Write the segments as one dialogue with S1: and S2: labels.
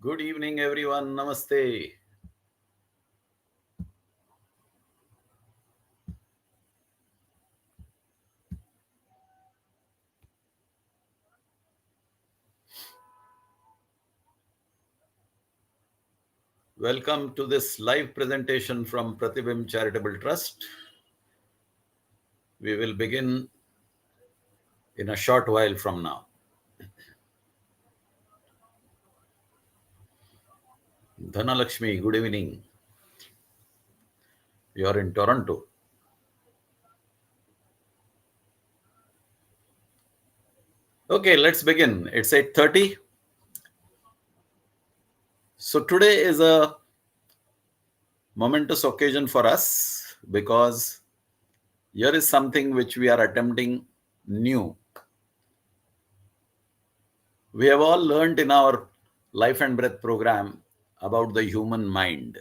S1: Good evening, everyone. Namaste. Welcome to this live presentation from Pratibim Charitable Trust. We will begin in a short while from now. Dhanalakshmi, good evening. You are in Toronto. Okay, let's begin. It's 8:30. So today is a momentous occasion for us because here is something which we are attempting new. We have all learned in our Life and Breath program about the human mind.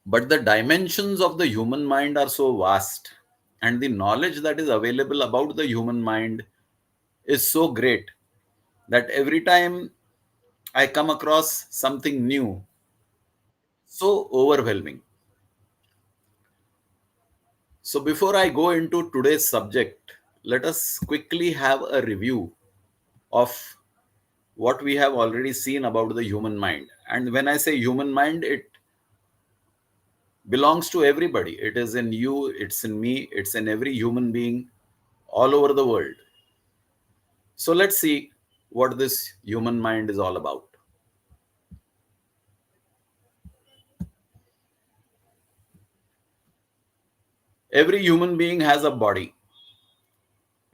S1: But the dimensions of the human mind are so vast, and the knowledge that is available about the human mind is so great that every time I come across something new, so overwhelming. So, before I go into today's subject, let us quickly have a review of what we have already seen about the human mind. And when I say human mind, it belongs to everybody. It is in you, it's in me, it's in every human being all over the world. So let's see what this human mind is all about. Every human being has a body,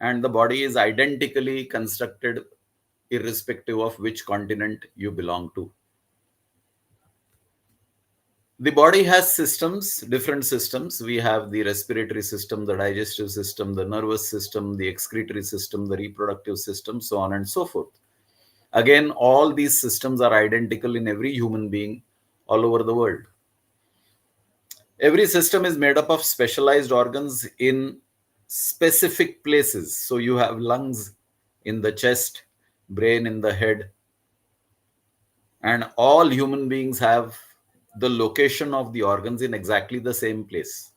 S1: and the body is identically constructed irrespective of which continent you belong to. The body has systems, different systems. We have the respiratory system, the digestive system, the nervous system, the excretory system, the reproductive system, so on and so forth. Again, all these systems are identical in every human being all over the world. Every system is made up of specialized organs in specific places. So you have lungs in the chest, brain in the head, and all human beings have the location of the organs in exactly the same place.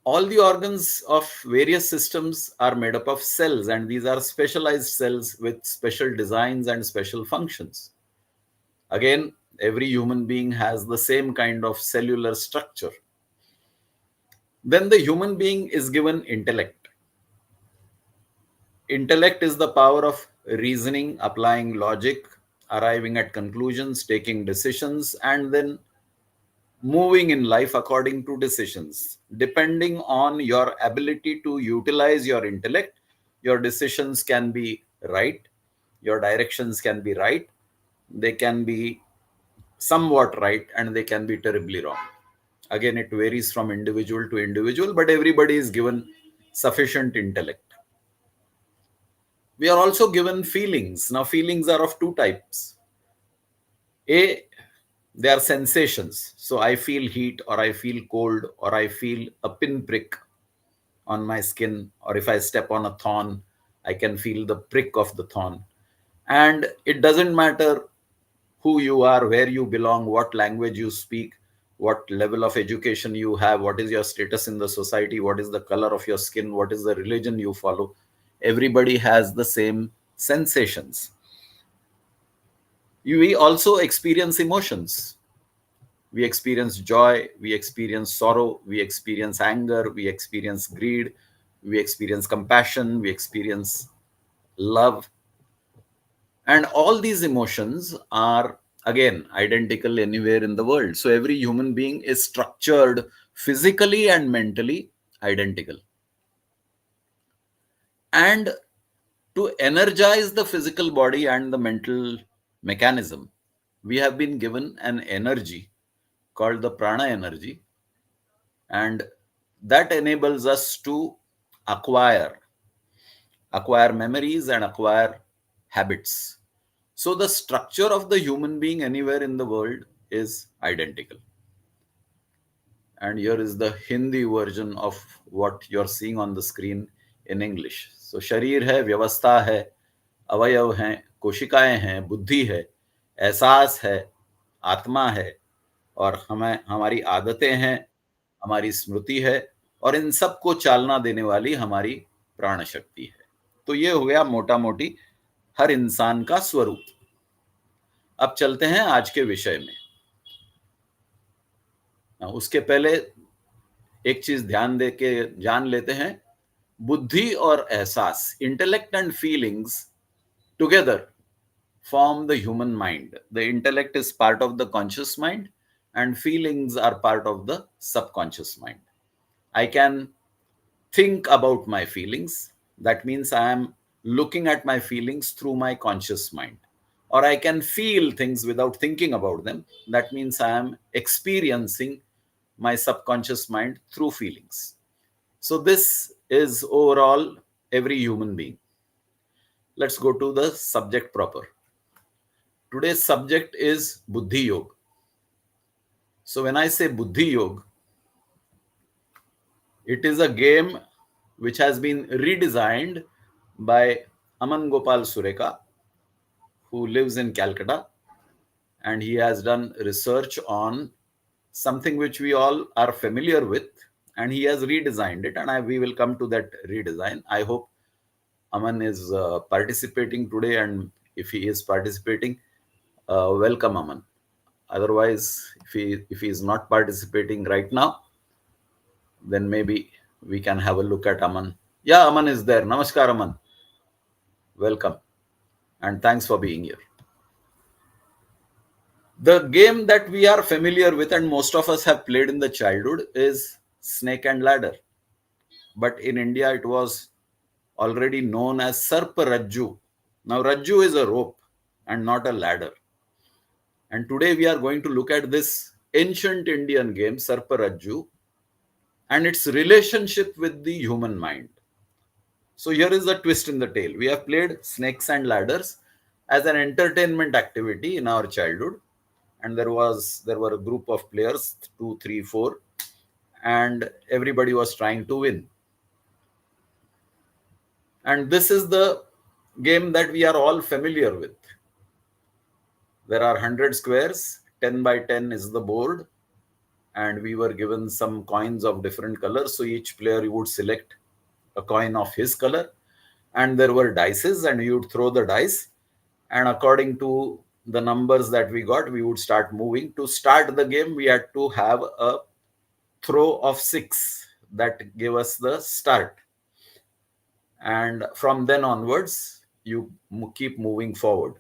S1: All the organs of various systems are made up of cells, and these are specialized cells with special designs and special functions. Again, every human being has the same kind of cellular structure. Then the human being is given intellect. Intellect is the power of reasoning, applying logic, arriving at conclusions, taking decisions, and then moving in life according to decisions. Depending on your ability to utilize your intellect, your decisions can be right, your directions can be right, they can be somewhat right, and they can be terribly wrong. Again, it varies from individual to individual, but everybody is given sufficient intellect. We are also given feelings. Now, feelings are of two types. A, they are sensations. So I feel heat, or I feel cold, or I feel a pinprick on my skin, or if I step on a thorn, I can feel the prick of the thorn. And it doesn't matter who you are, where you belong, what language you speak, what level of education you have, what is your status in the society, what is the color of your skin, what is the religion you follow. Everybody has the same sensations. We also experience emotions. We experience joy, we experience sorrow, we experience anger, we experience greed, we experience compassion, we experience love. And all these emotions are, again, identical anywhere in the world. So every human being is structured physically and mentally identical. And to energize the physical body and the mental mechanism, we have been given an energy called the prana energy, and that enables us to acquire memories and acquire habits. So the structure of the human being anywhere in the world is identical. And here is the Hindi version of what you're seeing on the screen in English. So शरीर है, व्यवस्था है, अवयव हैं, कोशिकाएं हैं, बुद्धि है, एहसास है, आत्मा है, और हमें हमारी आदतें हैं, हमारी स्मृति है, और इन सबको चालना देने वाली हमारी प्राण शक्ति है। तो ये हो गया मोटा मोटी हर इंसान का स्वरूप। अब चलते हैं आज के विषय में। उसके पहले एक चीज ध्यान दे के जान लेते हैं, बुद्धि और एहसास, intellect and feelings together form the human mind. The intellect is part of the conscious mind, and feelings are part of the subconscious mind. I can think about my feelings. That means I am looking at my feelings through my conscious mind. Or I can feel things without thinking about them. That means I am experiencing my subconscious mind through feelings. So, this is overall every human being. Let's go to the subject proper. Today's subject is Buddhi Yoga. So when I say Buddhi Yoga, it is a game which has been redesigned by Aman Gopal Sureka, who lives in Calcutta, and he has done research on something which we all are familiar with, and he has redesigned it, and we will come to that redesign. I hope Aman is participating today, and if he is participating, welcome Aman. Otherwise, if he is not participating right now, then maybe we can have a look at Aman. Yeah, Aman is there. Namaskar, Aman. Welcome. And thanks for being here. The game that we are familiar with and most of us have played in the childhood is Snake and Ladder. But in India, it was already known as Sarpa Rajju. Now, Rajju is a rope and not a ladder. And today we are going to look at this ancient Indian game, Sarpa Rajju, and its relationship with the human mind. So here is the twist in the tale. We have played snakes and ladders as an entertainment activity in our childhood, and there were a group of players, 2, 3, 4, and everybody was trying to win. And this is the game that we are all familiar with. There are 100 squares, 10 by 10 is the board, and we were given some coins of different colors. So each player would select a coin of his color, and there were dices, and you would throw the dice, and according to the numbers that we got, we would start moving. To start the game, we had to have a throw of 6 that gave us the start, and from then onwards you keep moving forward.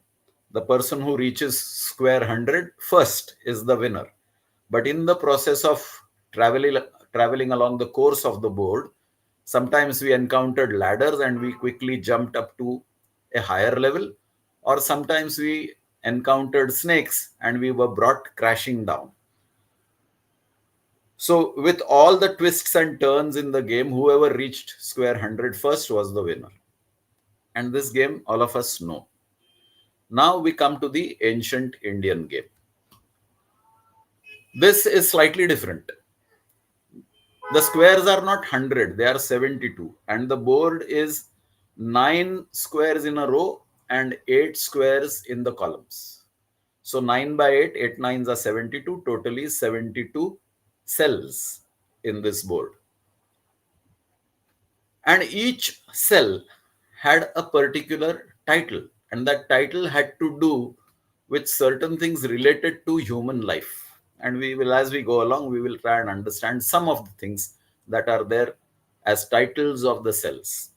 S1: The person who reaches square 100 first is the winner. But in the process of traveling along the course of the board, sometimes we encountered ladders and we quickly jumped up to a higher level, or sometimes we encountered snakes and we were brought crashing down. So, with all the twists and turns in the game, whoever reached square 100 first was the winner. And this game, all of us know. Now we come to the ancient Indian game. This is slightly different. The squares are not 100, they are 72. And the board is 9 squares in a row and 8 squares in the columns. So 9 by 8, 8 nines are 72, totally 72 cells in this board. And each cell had a particular title, and that title had to do with certain things related to human life. And we will, as we go along, we will try and understand some of the things that are there as titles of the cells.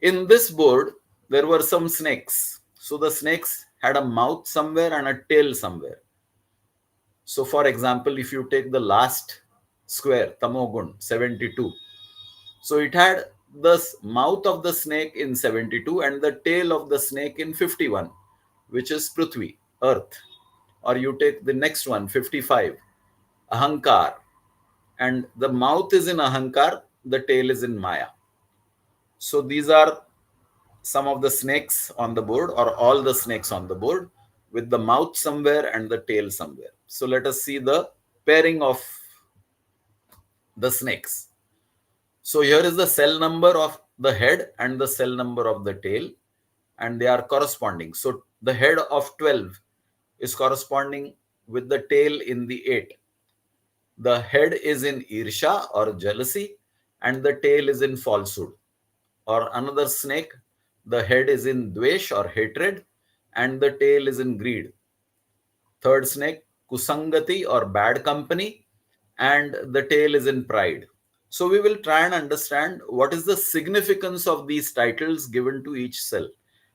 S1: In this board, there were some snakes. So the snakes had a mouth somewhere and a tail somewhere. So for example, if you take the last square, Tamogun, 72. So it had the mouth of the snake in 72 and the tail of the snake in 51, which is Prithvi, earth. Or you take the next one, 55, Ahankar. And the mouth is in Ahankar, the tail is in Maya. So these are some of the snakes on the board, or all the snakes on the board, with the mouth somewhere and the tail somewhere. So let us see the pairing of the snakes. So here is the cell number of the head and the cell number of the tail, and they are corresponding. So The head of 12 is corresponding with the tail in the 8. The head is in Irsha or jealousy, and the tail is in falsehood. Or another snake, the head is in Dvesh or hatred, and the tail is in greed. Third snake, Kusangati or bad company, and the tail is in pride. So we will try and understand what is the significance of these titles given to each cell,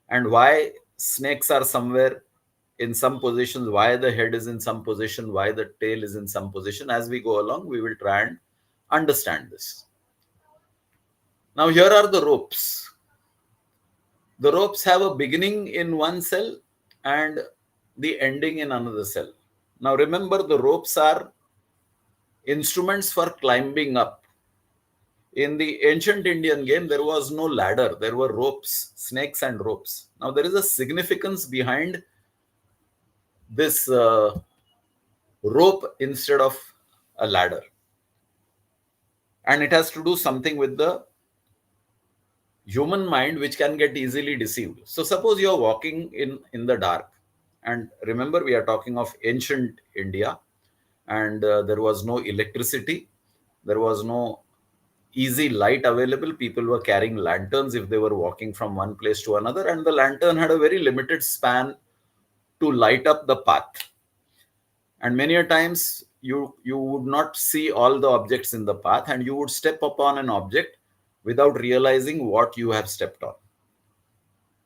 S1: and why snakes are somewhere in some positions, why the head is in some position, why the tail is in some position. As we go along, we will try and understand this. Now, here are the ropes. The ropes have a beginning in one cell and the ending in another cell. Now, remember, the ropes are instruments for climbing up. In the ancient Indian game, there was no ladder, there were ropes, snakes, and ropes. Now, there is a significance behind this rope instead of a ladder, and it has to do something with the human mind, which can get easily deceived. So, suppose you are walking in the dark, and remember, we are talking of ancient India, and there was no electricity, there was no easy light available. People were carrying lanterns if they were walking from one place to another, and the lantern had a very limited span to light up the path. And many a times you would not see all the objects in the path, and you would step upon an object without realizing what you have stepped on.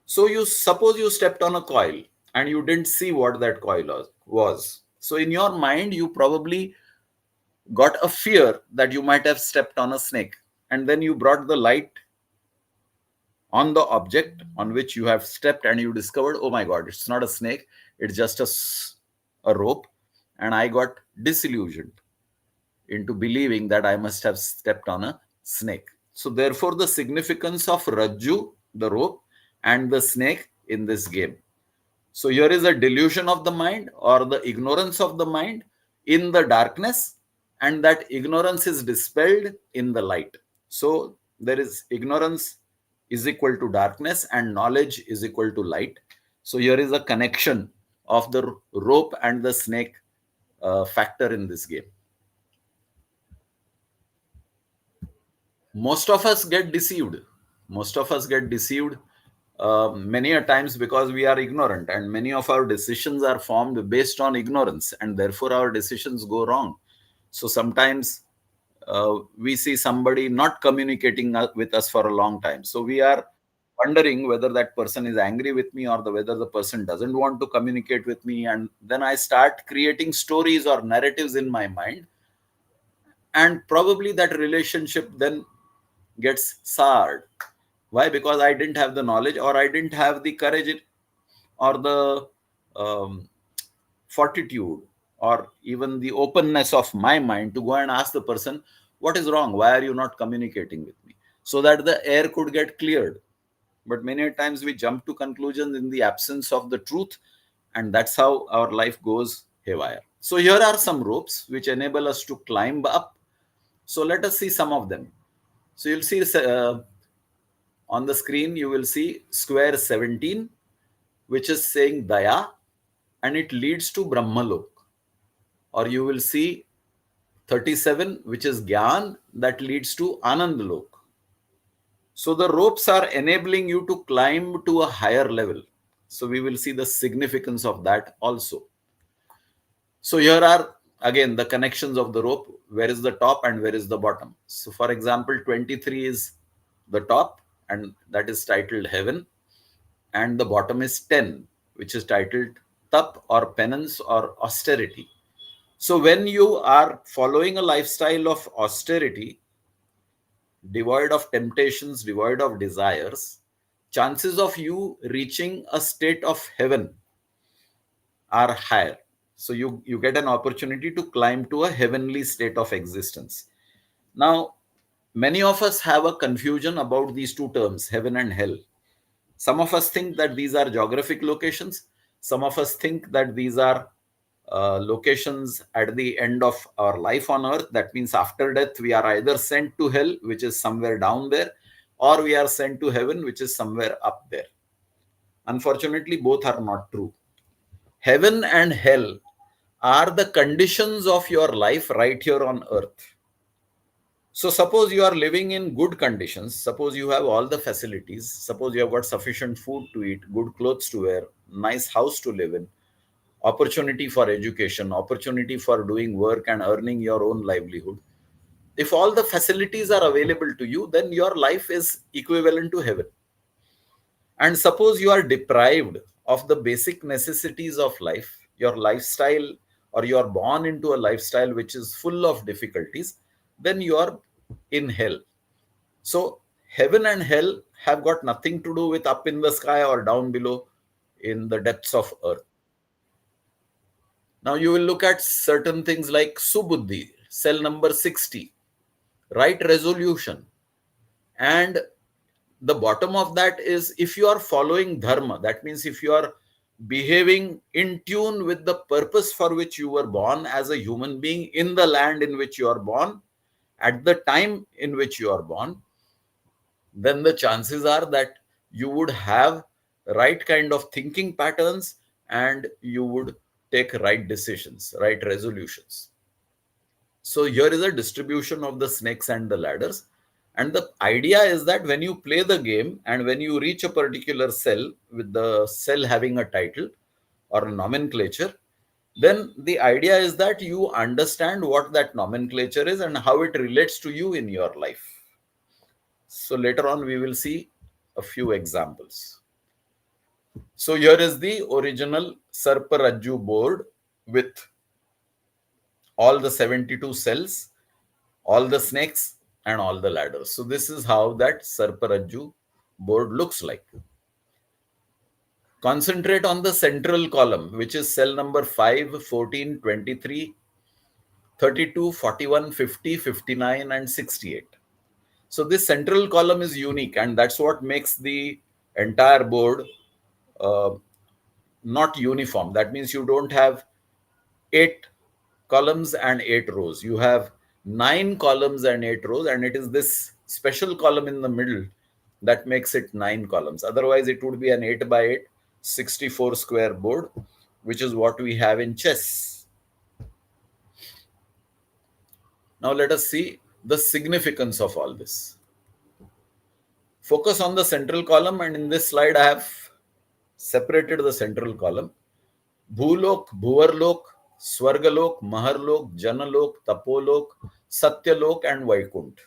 S1: So you suppose you stepped on a coil and you didn't see what that coil was. So in your mind, you probably got a fear that you might have stepped on a snake, and then you brought the light on the object on which you have stepped, and you discovered, oh my god, it's not a snake, it's just a rope. And I got disillusioned into believing that I must have stepped on a snake. So therefore, the significance of Rajju, the rope, and the snake in this game. So here is a delusion of the mind, or the ignorance of the mind in the darkness, and that ignorance is dispelled in the light. So there is ignorance is equal to darkness, and knowledge is equal to light. So here is a connection of the rope and the snake factor in this game. Most of us get deceived. Most of us get deceived many a times because we are ignorant, and many of our decisions are formed based on ignorance, and therefore our decisions go wrong. So sometimes we see somebody not communicating with us for a long time, so we are wondering whether that person is angry with me, or whether the person doesn't want to communicate with me, and then I start creating stories or narratives in my mind, and probably that relationship then gets soured. Why? Because I didn't have the knowledge, or I didn't have the courage, or the um, fortitude, or even the openness of my mind to go and ask the person, what is wrong? Why are you not communicating with me? So that the air could get cleared. But many times we jump to conclusions in the absence of the truth, and that's how our life goes haywire. So here are some ropes which enable us to climb up. So let us see some of them. So you'll see on the screen, you will see square 17, which is saying Daya, and it leads to Brahmalok. Or you will see 37, which is Gyan, that leads to Anandalok. So the ropes are enabling you to climb to a higher level. So we will see the significance of that also. So here are again the connections of the rope. Where is the top and where is the bottom? So for example, 23 is the top, and that is titled heaven. And the bottom is 10, which is titled tap or penance or austerity. So when you are following a lifestyle of austerity, devoid of temptations, devoid of desires, chances of you reaching a state of heaven are higher. So you get an opportunity to climb to a heavenly state of existence. Now, many of us have a confusion about these two terms, heaven and hell. Some of us think that these are geographic locations. Some of us think that these are locations at the end of our life on earth. That means after death, we are either sent to hell, which is somewhere down there, or we are sent to heaven, which is somewhere up there. Unfortunately, both are not true. Heaven and hell are the conditions of your life right here on earth. So suppose you are living in good conditions, suppose you have all the facilities, suppose you have got sufficient food to eat, good clothes to wear, nice house to live in, opportunity for education, opportunity for doing work and earning your own livelihood. If all the facilities are available to you, then your life is equivalent to heaven. And suppose you are deprived of the basic necessities of life, your lifestyle, or you are born into a lifestyle which is full of difficulties, then you are in hell. So, heaven and hell have got nothing to do with up in the sky or down below in the depths of earth. Now, you will look at certain things like Subuddhi, cell number 60, right resolution. And the bottom of that is if you are following dharma, that means if you are behaving in tune with the purpose for which you were born as a human being in the land in which you are born, at the time in which you are born, then the chances are that you would have right kind of thinking patterns and you would take right decisions, right resolutions. So here is a distribution of the snakes and the ladders. And the idea is that when you play the game and when you reach a particular cell with the cell having a title or a nomenclature, then the idea is that you understand what that nomenclature is and how it relates to you in your life. So later on, we will see a few examples. So here is the original Sarparajju board with all the 72 cells, all the snakes, and all the ladders. So this is how that Sarparajju board looks like. Concentrate on the central column, which is cell number 5, 14, 23, 32, 41, 50, 59, and 68. So this central column is unique, and that's what makes the entire board uh, not uniform. That means you don't have 8 columns and 8 rows. You have 9 columns and 8 rows, and it is this special column in the middle that makes it 9 columns. Otherwise, it would be an 8 by 8, 64 square board, which is what we have in chess. Now, let us see the significance of all this. Focus on the central column, and in this slide, I have separated the central column. Bhulok, Bhuvarlok, Swargalok, Maharlok, Janalok, Tapolok, Satyalok, and Vaikunt.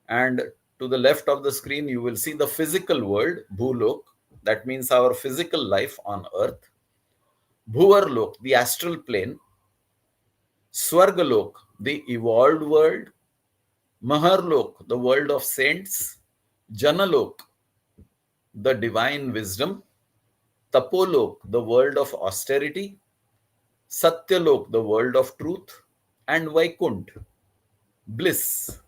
S1: And to the left of the screen, you will see the physical world, Bhulok, that means our physical life on earth. Bhuvarlok, the astral plane. Swargalok, the evolved world. Maharlok, the world of saints. Janalok, the divine wisdom. Tapolok, the world of austerity. Satyalok, the world of truth. And Vaikunt, bliss.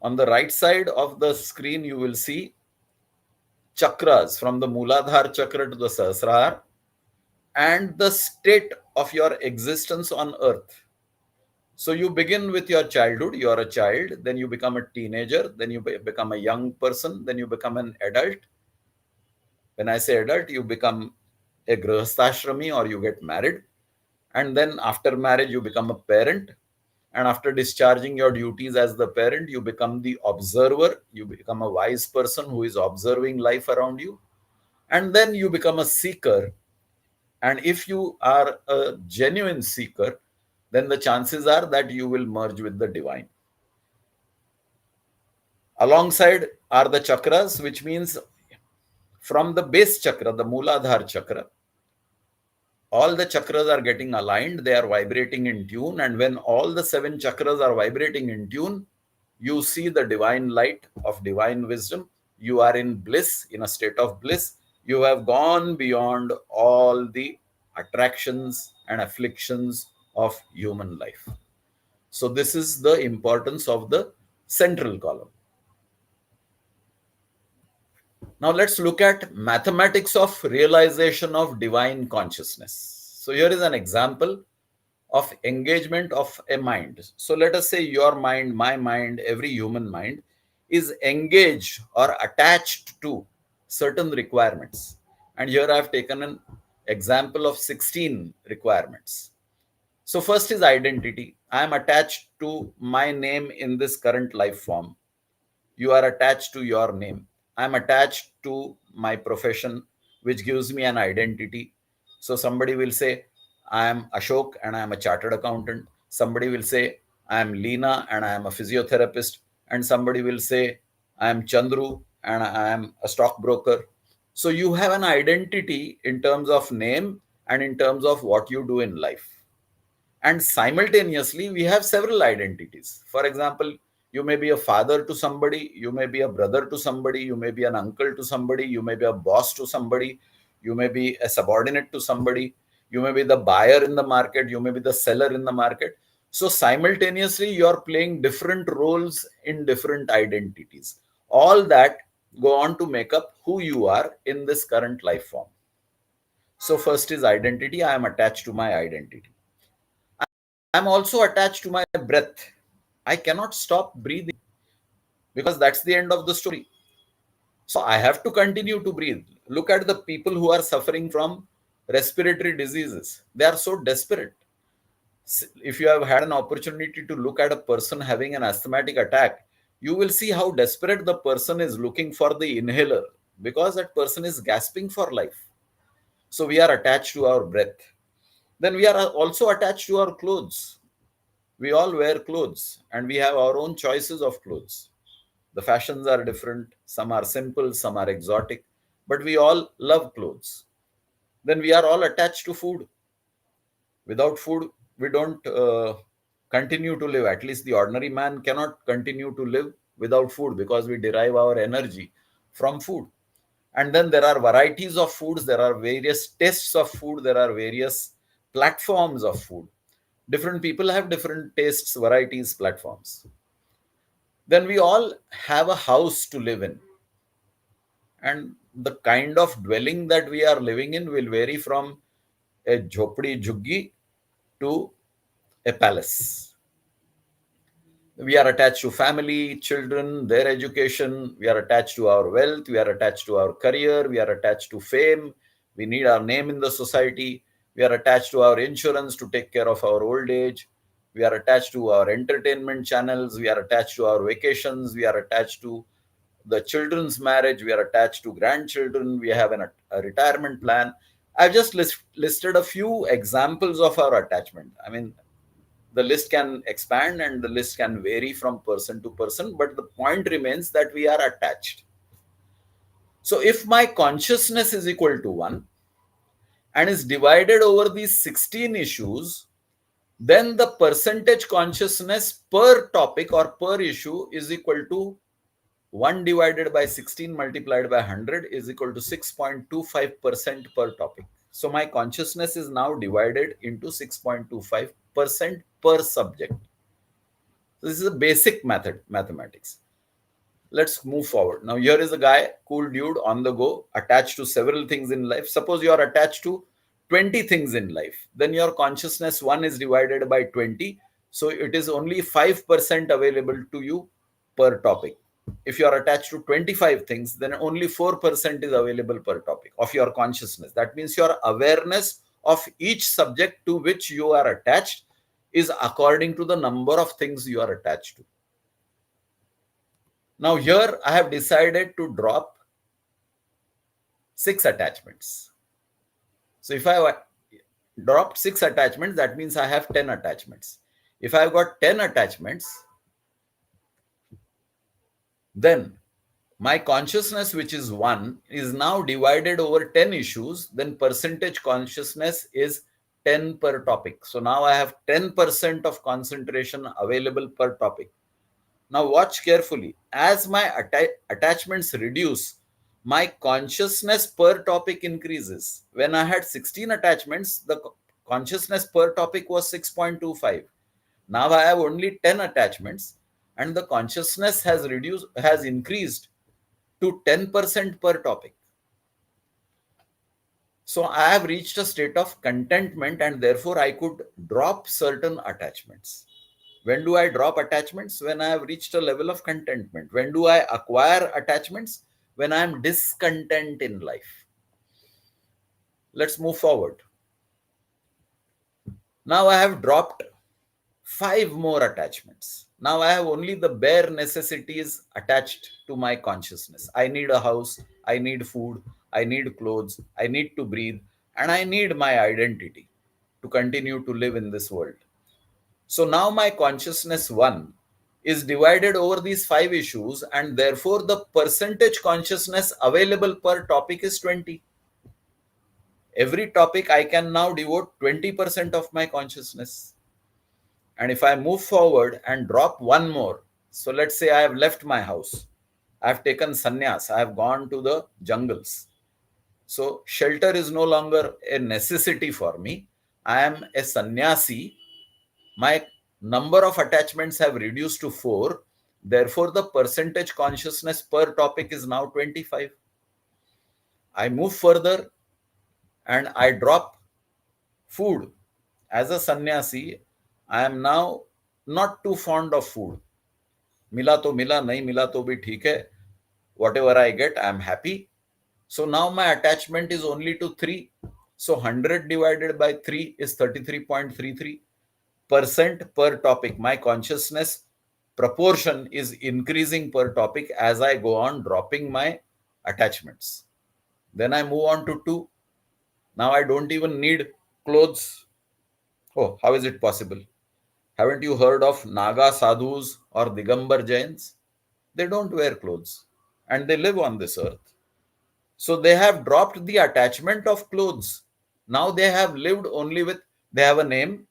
S1: On the right side of the screen, you will see chakras from the Mooladhara chakra to the Sahasrara and the state of your existence on earth. So you begin with your childhood, you are a child, then you become a teenager, then you become a young person, then you become an adult. When I say adult, you become a grihasthrami or you get married. And then after marriage, you become a parent. And after discharging your duties as the parent, you become the observer. You become a wise person who is observing life around you. And then you become a seeker. And if you are a genuine seeker, then the chances are that you will merge with the divine. Alongside are the chakras, which means from the base chakra, the Mooladhara chakra, all the chakras are getting aligned, they are vibrating in tune. And when all the 7 chakras are vibrating in tune, you see the divine light of divine wisdom. You are in bliss, in a state of bliss. You have gone beyond all the attractions and afflictions of human life. So this is the importance of the central column. Now let's look at mathematics of realization of divine consciousness. So here is an example of engagement of a mind. So let us say your mind, my mind, every human mind is engaged or attached to certain requirements. And here I have taken an example of 16 requirements. So first is identity. I am attached to my name in this current life form. You are attached to your name. I am attached to my profession, which gives me an identity. So somebody will say, I am Ashok and I am a chartered accountant. Somebody will say, I am Leena and I am a physiotherapist. And somebody will say, I am Chandru and I am a stockbroker. So you have an identity in terms of name and in terms of what you do in life. And simultaneously, we have several identities. For example, you may be a father to somebody, you may be a brother to somebody, you may be an uncle to somebody, you may be a boss to somebody, you may be a subordinate to somebody, you may be the buyer in the market, you may be the seller in the market. So simultaneously, you are playing different roles in different identities. All that go on to make up who you are in this current life form. So first is identity. I am attached to my identity. I'm also attached to my breath. I cannot stop breathing because that's the end of the story. So I have to continue to breathe. Look at the people who are suffering from respiratory diseases. They are so desperate. If you have had an opportunity to look at a person having an asthmatic attack, you will see how desperate the person is looking for the inhaler because that person is gasping for life. So we are attached to our breath. Then we are also attached to our clothes. We all wear clothes and we have our own choices of clothes. The fashions are different. Some are simple, some are exotic, but we all love clothes. Then we are all attached to food. Without food, we don't continue to live. At least the ordinary man cannot continue to live without food because we derive our energy from food. And then there are varieties of foods, there are various tastes of food, there are various platforms of food. Different people have different tastes, varieties, platforms. Then we all have a house to live in. And the kind of dwelling that we are living in will vary from a jhopdi jhuggi to a palace. We are attached to family, children, their education. We are attached to our wealth. We are attached to our career. We are attached to fame. We need our name in the society. We are attached to our insurance to take care of our old age. We are attached to our entertainment channels. We are attached to our vacations. We are attached to the children's marriage. We are attached to grandchildren. We have a retirement plan. I've just listed a few examples of our attachment. I mean, the list can expand and the list can vary from person to person, but the point remains that we are attached. So if my consciousness is equal to 1 and is divided over these 16 issues, then the percentage consciousness per topic or per issue is equal to 1 divided by 16 multiplied by 100 is equal to 6.25% per topic. So my consciousness is now divided into 6.25% per subject. So this is a basic mathematics. Let's move forward. Now here is a guy, cool dude on the go, attached to several things in life. Suppose you are attached to 20 things in life. Then your consciousness 1 is divided by 20. So it is only 5% available to you per topic. If you are attached to 25 things, then only 4% is available per topic of your consciousness. That means your awareness of each subject to which you are attached is according to the number of things you are attached to. Now here I have decided to drop 6 attachments. So if I dropped 6 attachments, that means I have 10 attachments. If I've got 10 attachments, then my consciousness, which is 1, is now divided over 10 issues. Then percentage consciousness is 10 per topic. So now I have 10% of concentration available per topic. Now watch carefully. As my attachments reduce, my consciousness per topic increases. When I had 16 attachments, the consciousness per topic was 6.25. Now I have only 10 attachments and the consciousness has increased to 10% per topic. So I have reached a state of contentment and therefore I could drop certain attachments. When do I drop attachments? When I have reached a level of contentment. When do I acquire attachments? when I'm discontent in life. Let's move forward. Now I have dropped 5 more attachments. Now I have only the bare necessities attached to my consciousness. I need a house, I need food, I need clothes, I need to breathe, and I need my identity to continue to live in this world. So now my consciousness 1 is divided over these 5 issues, and therefore the percentage consciousness available per topic is 20. Every topic I can now devote 20% of my consciousness. And if I move forward and drop one more, so let's say I have left my house, I have taken sannyas, I have gone to the jungles. So shelter is no longer a necessity for me. I am a sannyasi. My number of attachments have reduced to 4. Therefore, the percentage consciousness per topic is now 25. I move further and I drop food. As a sannyasi, I am now not too fond of food. मिला तो मिला, नहीं मिला तो भी ठीक है. Whatever I get, I am happy. So now my attachment is only to 3. So 100 divided by 3 is 33.33% per topic. My consciousness proportion is increasing per topic as I go on dropping my attachments. Then I move on to 2. Now I don't even need clothes. Oh, how is it possible? Haven't you heard of Naga sadhus or Digambar Jains? They don't wear clothes and they live on this earth. So they have dropped the attachment of clothes. Now they have lived only with, they have a name,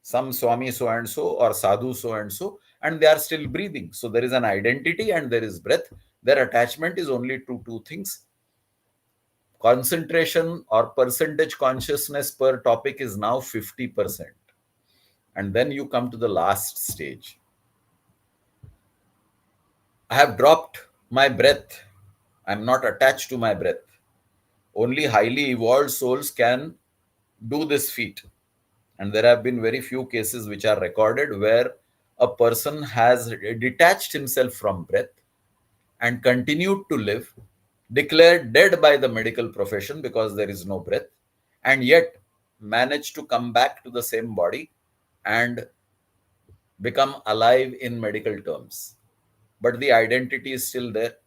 S1: some Swami so and so or Sadhu so and they are still breathing. So there is an identity and there is breath. Their attachment is only to 2 things. Concentration or percentage consciousness per topic is now 50%. And then you come to the last stage. I have dropped my breath. I'm not attached to my breath. Only highly evolved souls can do this feat. And there have been very few cases which are recorded where a person has detached himself from breath and continued to live, declared dead by the medical profession because there is no breath, and yet managed to come back to the same body and become alive in medical terms. But the identity is still there.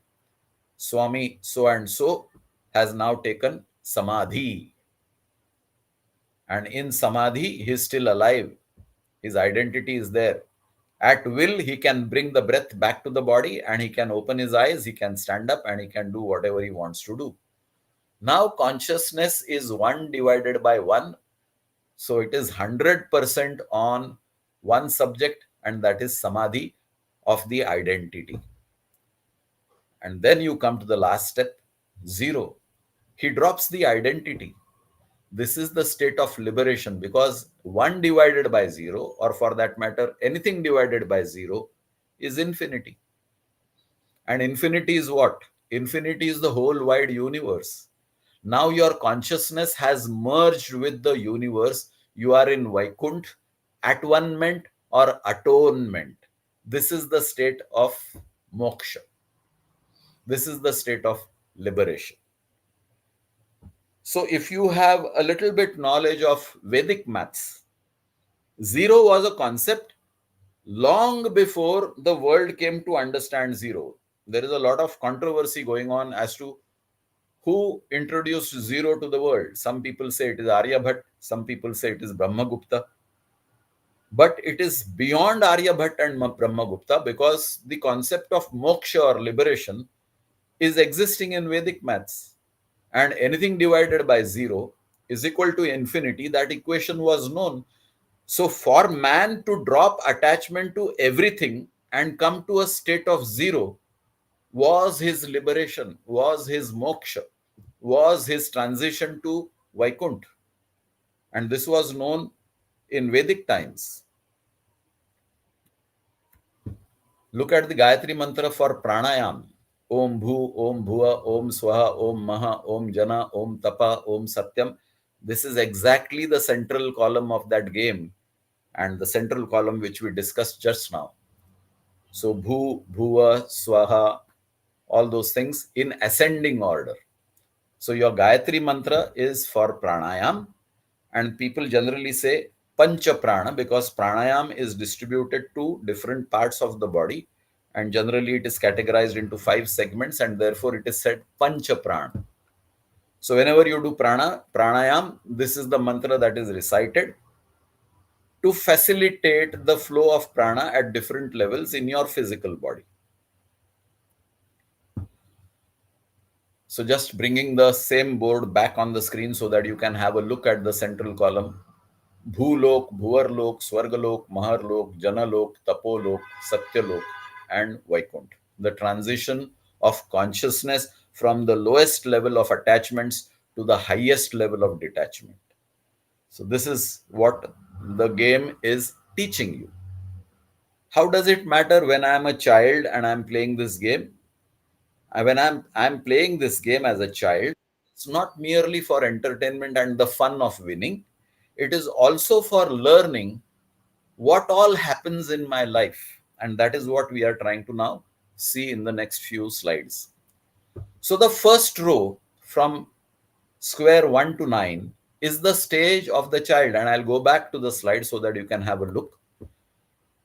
S1: Swami so and so has now taken samadhi. And in samadhi, he is still alive. His identity is there. At will, he can bring the breath back to the body and he can open his eyes, he can stand up and he can do whatever he wants to do. Now, consciousness is 1 divided by 1. So it is 100% on one subject, and that is samadhi of the identity. And then you come to the last step, 0. He drops the identity. This is the state of liberation, because 1 divided by 0, or for that matter, anything divided by 0, is infinity. And infinity is what? Infinity is the whole wide universe. Now your consciousness has merged with the universe. You are in Vaikunt, at-one-ment or atonement. This is the state of moksha. This is the state of liberation. So if you have a little bit knowledge of Vedic maths, 0 was a concept long before the world came to understand 0. There is a lot of controversy going on as to who introduced 0 to the world. Some people say it is Aryabhat, some people say it is Brahmagupta. But it is beyond Aryabhat and Brahmagupta, because the concept of moksha or liberation is existing in Vedic maths. And anything divided by 0 is equal to infinity. That equation was known. So for man to drop attachment to everything and come to a state of 0 was his liberation, was his moksha, was his transition to Vaikunt. And this was known in Vedic times. Look at the Gayatri Mantra for pranayam. Om Bhu, Om Bhuva, Om Swaha, Om Maha, Om Jana, Om Tapa, Om Satyam. This is exactly the central column of that game, and the central column which we discussed just now. So Bhu, Bhuva, Swaha, all those things in ascending order. So your Gayatri mantra is for pranayam, and people generally say pancha prana because pranayam is distributed to different parts of the body, and generally it is categorized into 5 segments, and therefore it is said pancha prana. So whenever you do pranayam, this is the mantra that is recited to facilitate the flow of prana at different levels in your physical body. So just bringing the same board back on the screen so that you can have a look at the central column. Bhulok, Bhuvarlok, Swargalok, Maharlok, Janalok, Tapolok, Satyalok, and Vaikunt. The transition of consciousness from the lowest level of attachments to the highest level of detachment. So this is what the game is teaching you. How does it matter when I am a child and I am playing this game? When I'm playing this game as a child, it's not merely for entertainment and the fun of winning. It is also for learning what all happens in my life, and that is what we are trying to now see in the next few slides. So the first row from square 1 to 9 is the stage of the child, and I'll go back to the slide so that you can have a look.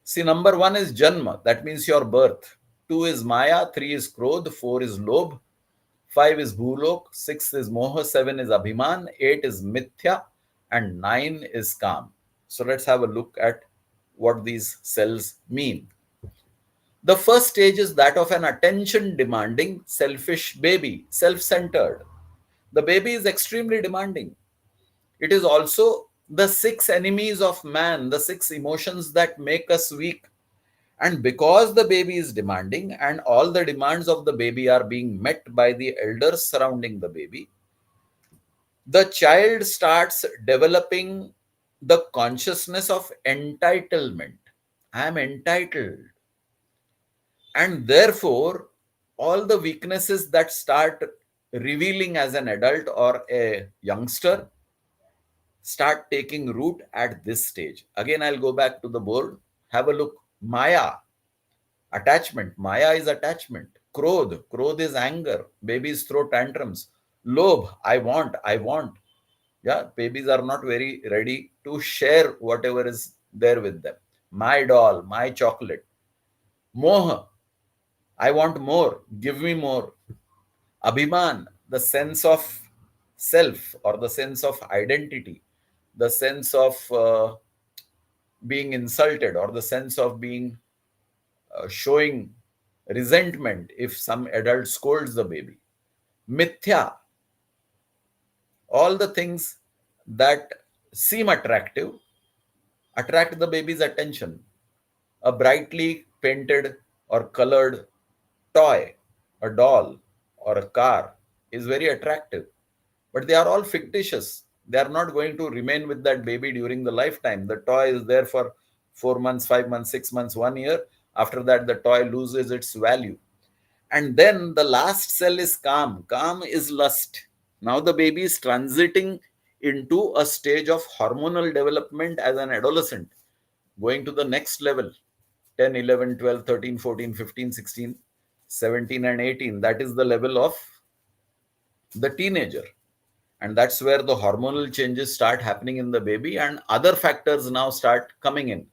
S1: See, number 1 is Janma, that means your birth. 2 is Maya, 3 is Krodh, 4 is Lobh, 5 is Bhulok, 6 is Moha, 7 is Abhiman, 8 is Mithya, and 9 is Kam. So let's have a look at what these cells mean. The first stage is that of an attention demanding, selfish baby, self centered. The baby is extremely demanding. It is also the 6 enemies of man, the 6 emotions that make us weak. And because the baby is demanding and all the demands of the baby are being met by the elders surrounding the baby, the child starts developing the consciousness of entitlement. I am entitled. And therefore, all the weaknesses that start revealing as an adult or a youngster start taking root at this stage. Again, I'll go back to the board. Have a look. Maya, attachment. Maya is attachment. Krodh. Krodh is anger. Babies throw tantrums. Lobh. I want. I want. Yeah, babies are not very ready to share whatever is there with them. My doll, my chocolate. Moha. I want more. Give me more. Abhiman, the sense of self or the sense of identity, the sense of being insulted or the sense of being showing resentment if some adult scolds the baby. Mithya, all the things that seem attractive attract the baby's attention. A brightly painted or colored toy, a doll, or a car is very attractive, but they are all fictitious. They are not going to remain with that baby during the lifetime. The toy is there for 4 months, 5 months, 6 months, 1 year. After that, the toy loses its value. And then the last cell is Kam. Kam is lust. Now the baby is transiting into a stage of hormonal development as an adolescent, going to the next level. 10, 11, 12, 13, 14, 15, 16, 17, and 18. That is the level of the teenager. And that's where the hormonal changes start happening in the baby, and other factors now start coming in.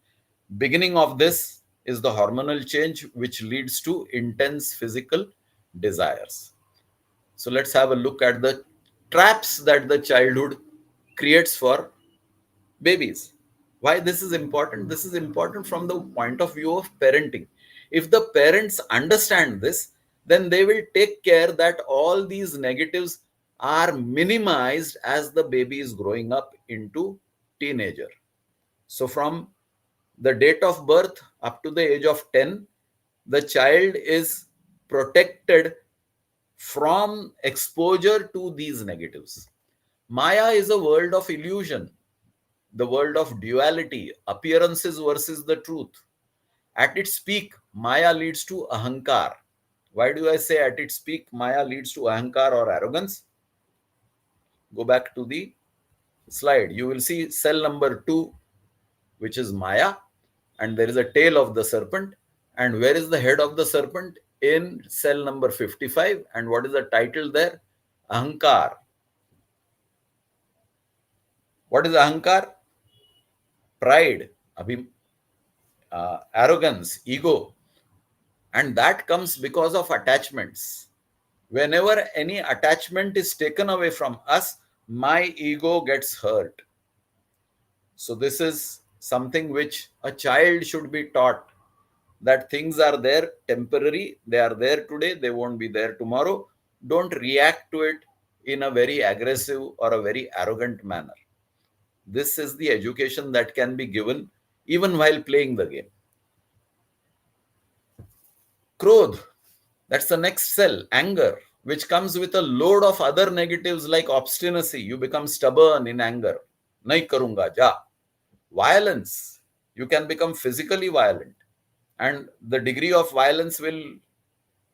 S1: Beginning of this is the hormonal change, which leads to intense physical desires. So let's have a look at the traps that the childhood creates for babies. Why this is important? This is important from the point of view of parenting. If the parents understand this, then they will take care that all these negatives are minimized as the baby is growing up into teenager. So from the date of birth up to the age of 10, the child is protected from exposure to these negatives. Maya is a world of illusion, the world of duality, appearances versus the truth. At its peak, Maya leads to ahankar. Why do I say at its peak, Maya leads to ahankar or arrogance? Go back to the slide. You will see cell number 2, which is Maya, and there is a tail of the serpent. And where is the head of the serpent? in cell number 55. And what is the title there? Ahankar. What is Ahankar? Pride, arrogance, ego. And that comes because of attachments. Whenever any attachment is taken away from us, my ego gets hurt. So, this is something which a child should be taught, that things are there temporary, they are there today, they won't be there tomorrow. Don't react to it in a very aggressive or a very arrogant manner. This is the education that can be given even while playing the game. Krodh, that's the next cell, anger, which comes with a load of other negatives like obstinacy. You become stubborn in anger. Nahi karunga, ja. Violence, you can become physically violent. And the degree of violence will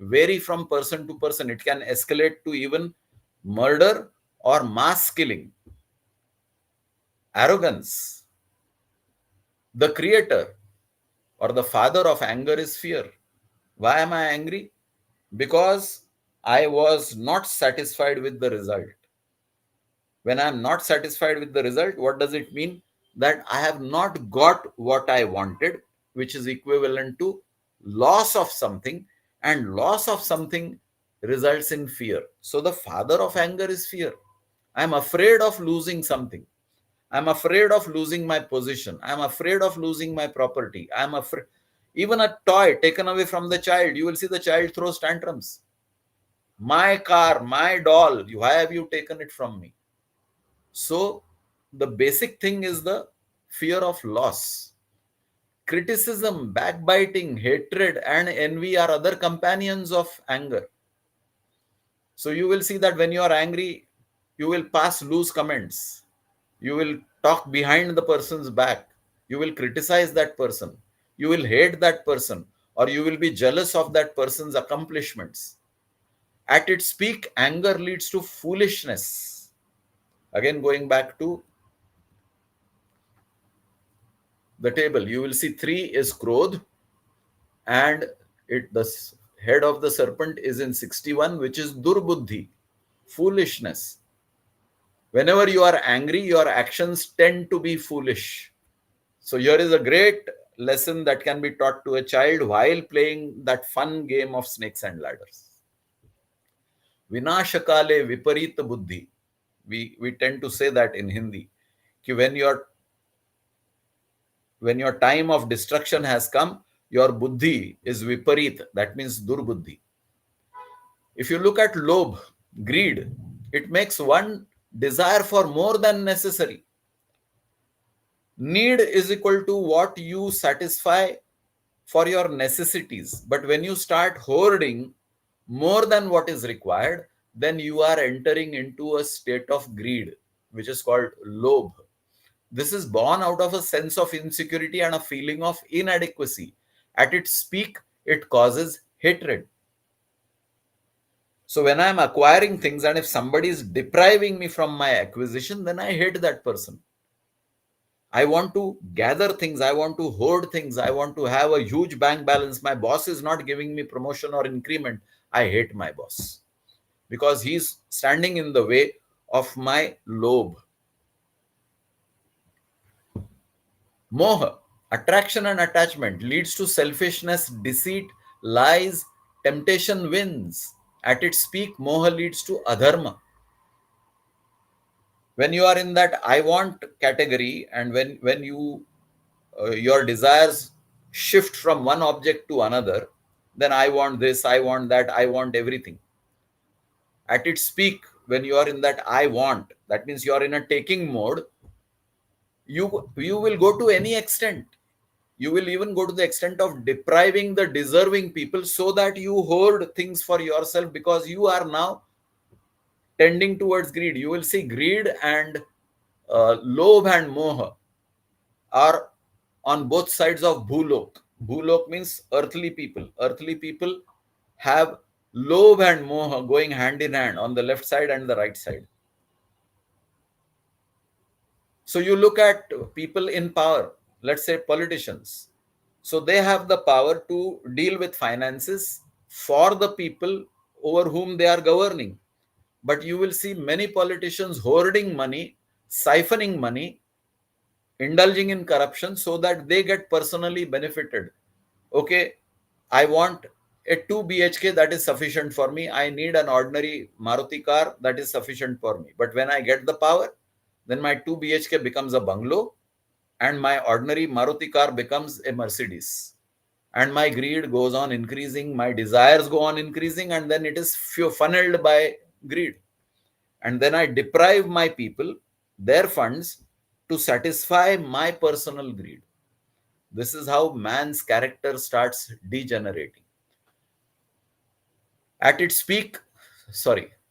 S1: vary from person to person. It can escalate to even murder or mass killing. Arrogance, the creator or the father of anger is fear. Why am I angry? Because I was not satisfied with the result. When I am not satisfied with the result, what does it mean? That I have not got what I wanted, which is equivalent to loss of something, and loss of something results in fear. So the father of anger is fear. I am afraid of losing something. I'm afraid of losing my position. I'm afraid of losing my property. I'm afraid. Even a toy taken away from the child, you will see the child throws tantrums. My car, my doll, why have you taken it from me? So, the basic thing is the fear of loss. Criticism, backbiting, hatred, and envy are other companions of anger. So, you will see that when you are angry, you will pass loose comments. You will talk behind the person's back. You will criticize that person. You will hate that person, or you will be jealous of that person's accomplishments. At its peak, anger leads to foolishness. Again, going back to the table, you will see 3 is Krodh, and the head of the serpent is in 61, which is Durbuddhi, foolishness. Whenever you are angry, your actions tend to be foolish. So here is a great lesson that can be taught to a child while playing that fun game of snakes and ladders. Vinashakale viparita buddhi. We tend to say that in Hindi. When your time of destruction has come, your buddhi is viparit. That means durbuddhi. If you look at lobh, greed, it makes one desire for more than necessary. Need is equal to what you satisfy for your necessities. But when you start hoarding more than what is required, then you are entering into a state of greed, which is called lobh. This is born out of a sense of insecurity and a feeling of inadequacy. At its peak, it causes hatred. So when I am acquiring things and if somebody is depriving me from my acquisition, then I hate that person. I want to gather things. I want to hoard things. I want to have a huge bank balance. My boss is not giving me promotion or increment. I hate my boss because he's standing in the way of my lobh. Moha, attraction and attachment leads to selfishness, deceit, lies, temptation wins. At its peak, moha leads to adharma. When you are in that I want category, and when you your desires shift from one object to another, then I want this, I want that, I want everything. At its peak, when you are in that I want, that means you are in a taking mode. You will go to any extent. You will even go to the extent of depriving the deserving people so that you hoard things for yourself, because you are now tending towards greed. You will see greed and lobh and moha are on both sides of bhulok. Bhulok means earthly people. Earthly people have lobh and moha going hand in hand on the left side and the right side. So you look at people in power, let's say politicians. So they have the power to deal with finances, for the people over whom they are governing. But you will see many politicians hoarding money, siphoning money, indulging in corruption so that they get personally benefited. Okay, I want a 2 BHK that is sufficient for me. I need an ordinary Maruti car that is sufficient for me. But when I get the power, then my 2 BHK becomes a bungalow and my ordinary Maruti car becomes a Mercedes. And my greed goes on increasing, my desires go on increasing, and then it is funneled by greed. And then I deprive my people their funds to satisfy my personal greed. This is how man's character starts degenerating. At its peak,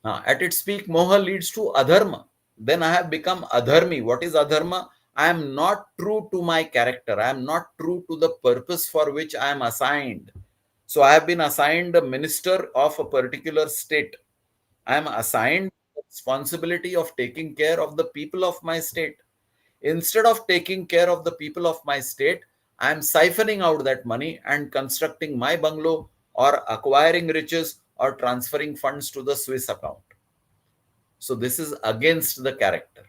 S1: at its peak, moha leads to adharma. Then I have become adharmi. What is adharma? I am not true to my character. I am not true to the purpose for which I am assigned. So I have been assigned a minister of a particular state. I am assigned the responsibility of taking care of the people of my state. Instead of taking care of the people of my state, I am siphoning out that money and constructing my bungalow or acquiring riches or transferring funds to the Swiss account. So this is against the character.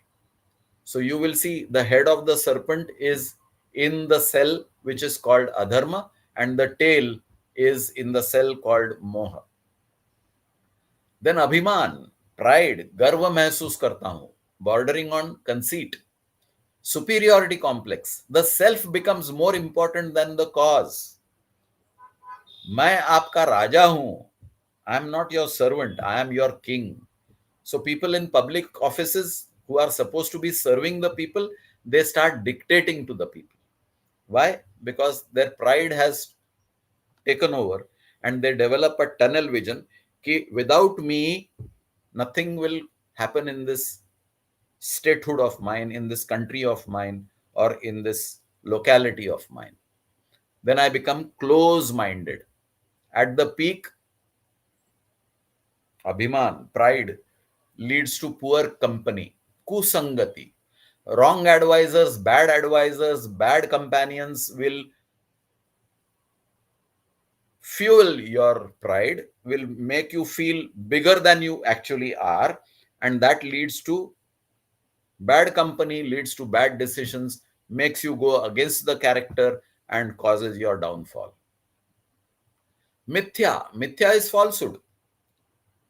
S1: So you will see the head of the serpent is in the cell which is called adharma, and the tail is in the cell called moha. Then abhiman, pride, garva महसूस करता हूं, bordering on conceit. Superiority complex. The self becomes more important than the cause. मैं आपका राजा हूं. I am not your servant. I am your king. So people in public offices who are supposed to be serving the people, they start dictating to the people. Why? Because their pride has taken over and they develop a tunnel vision कि without me, nothing will happen in this statehood of mine, in this country of mine, or in this locality of mine. Then I become close minded. At the peak, abhiman, pride, leads to poor company, kusangati. Wrong advisors, bad companions will fuel your pride, will make you feel bigger than you actually are, and that leads to bad company, leads to bad decisions, makes you go against the character, and causes your downfall. Mithya is falsehood.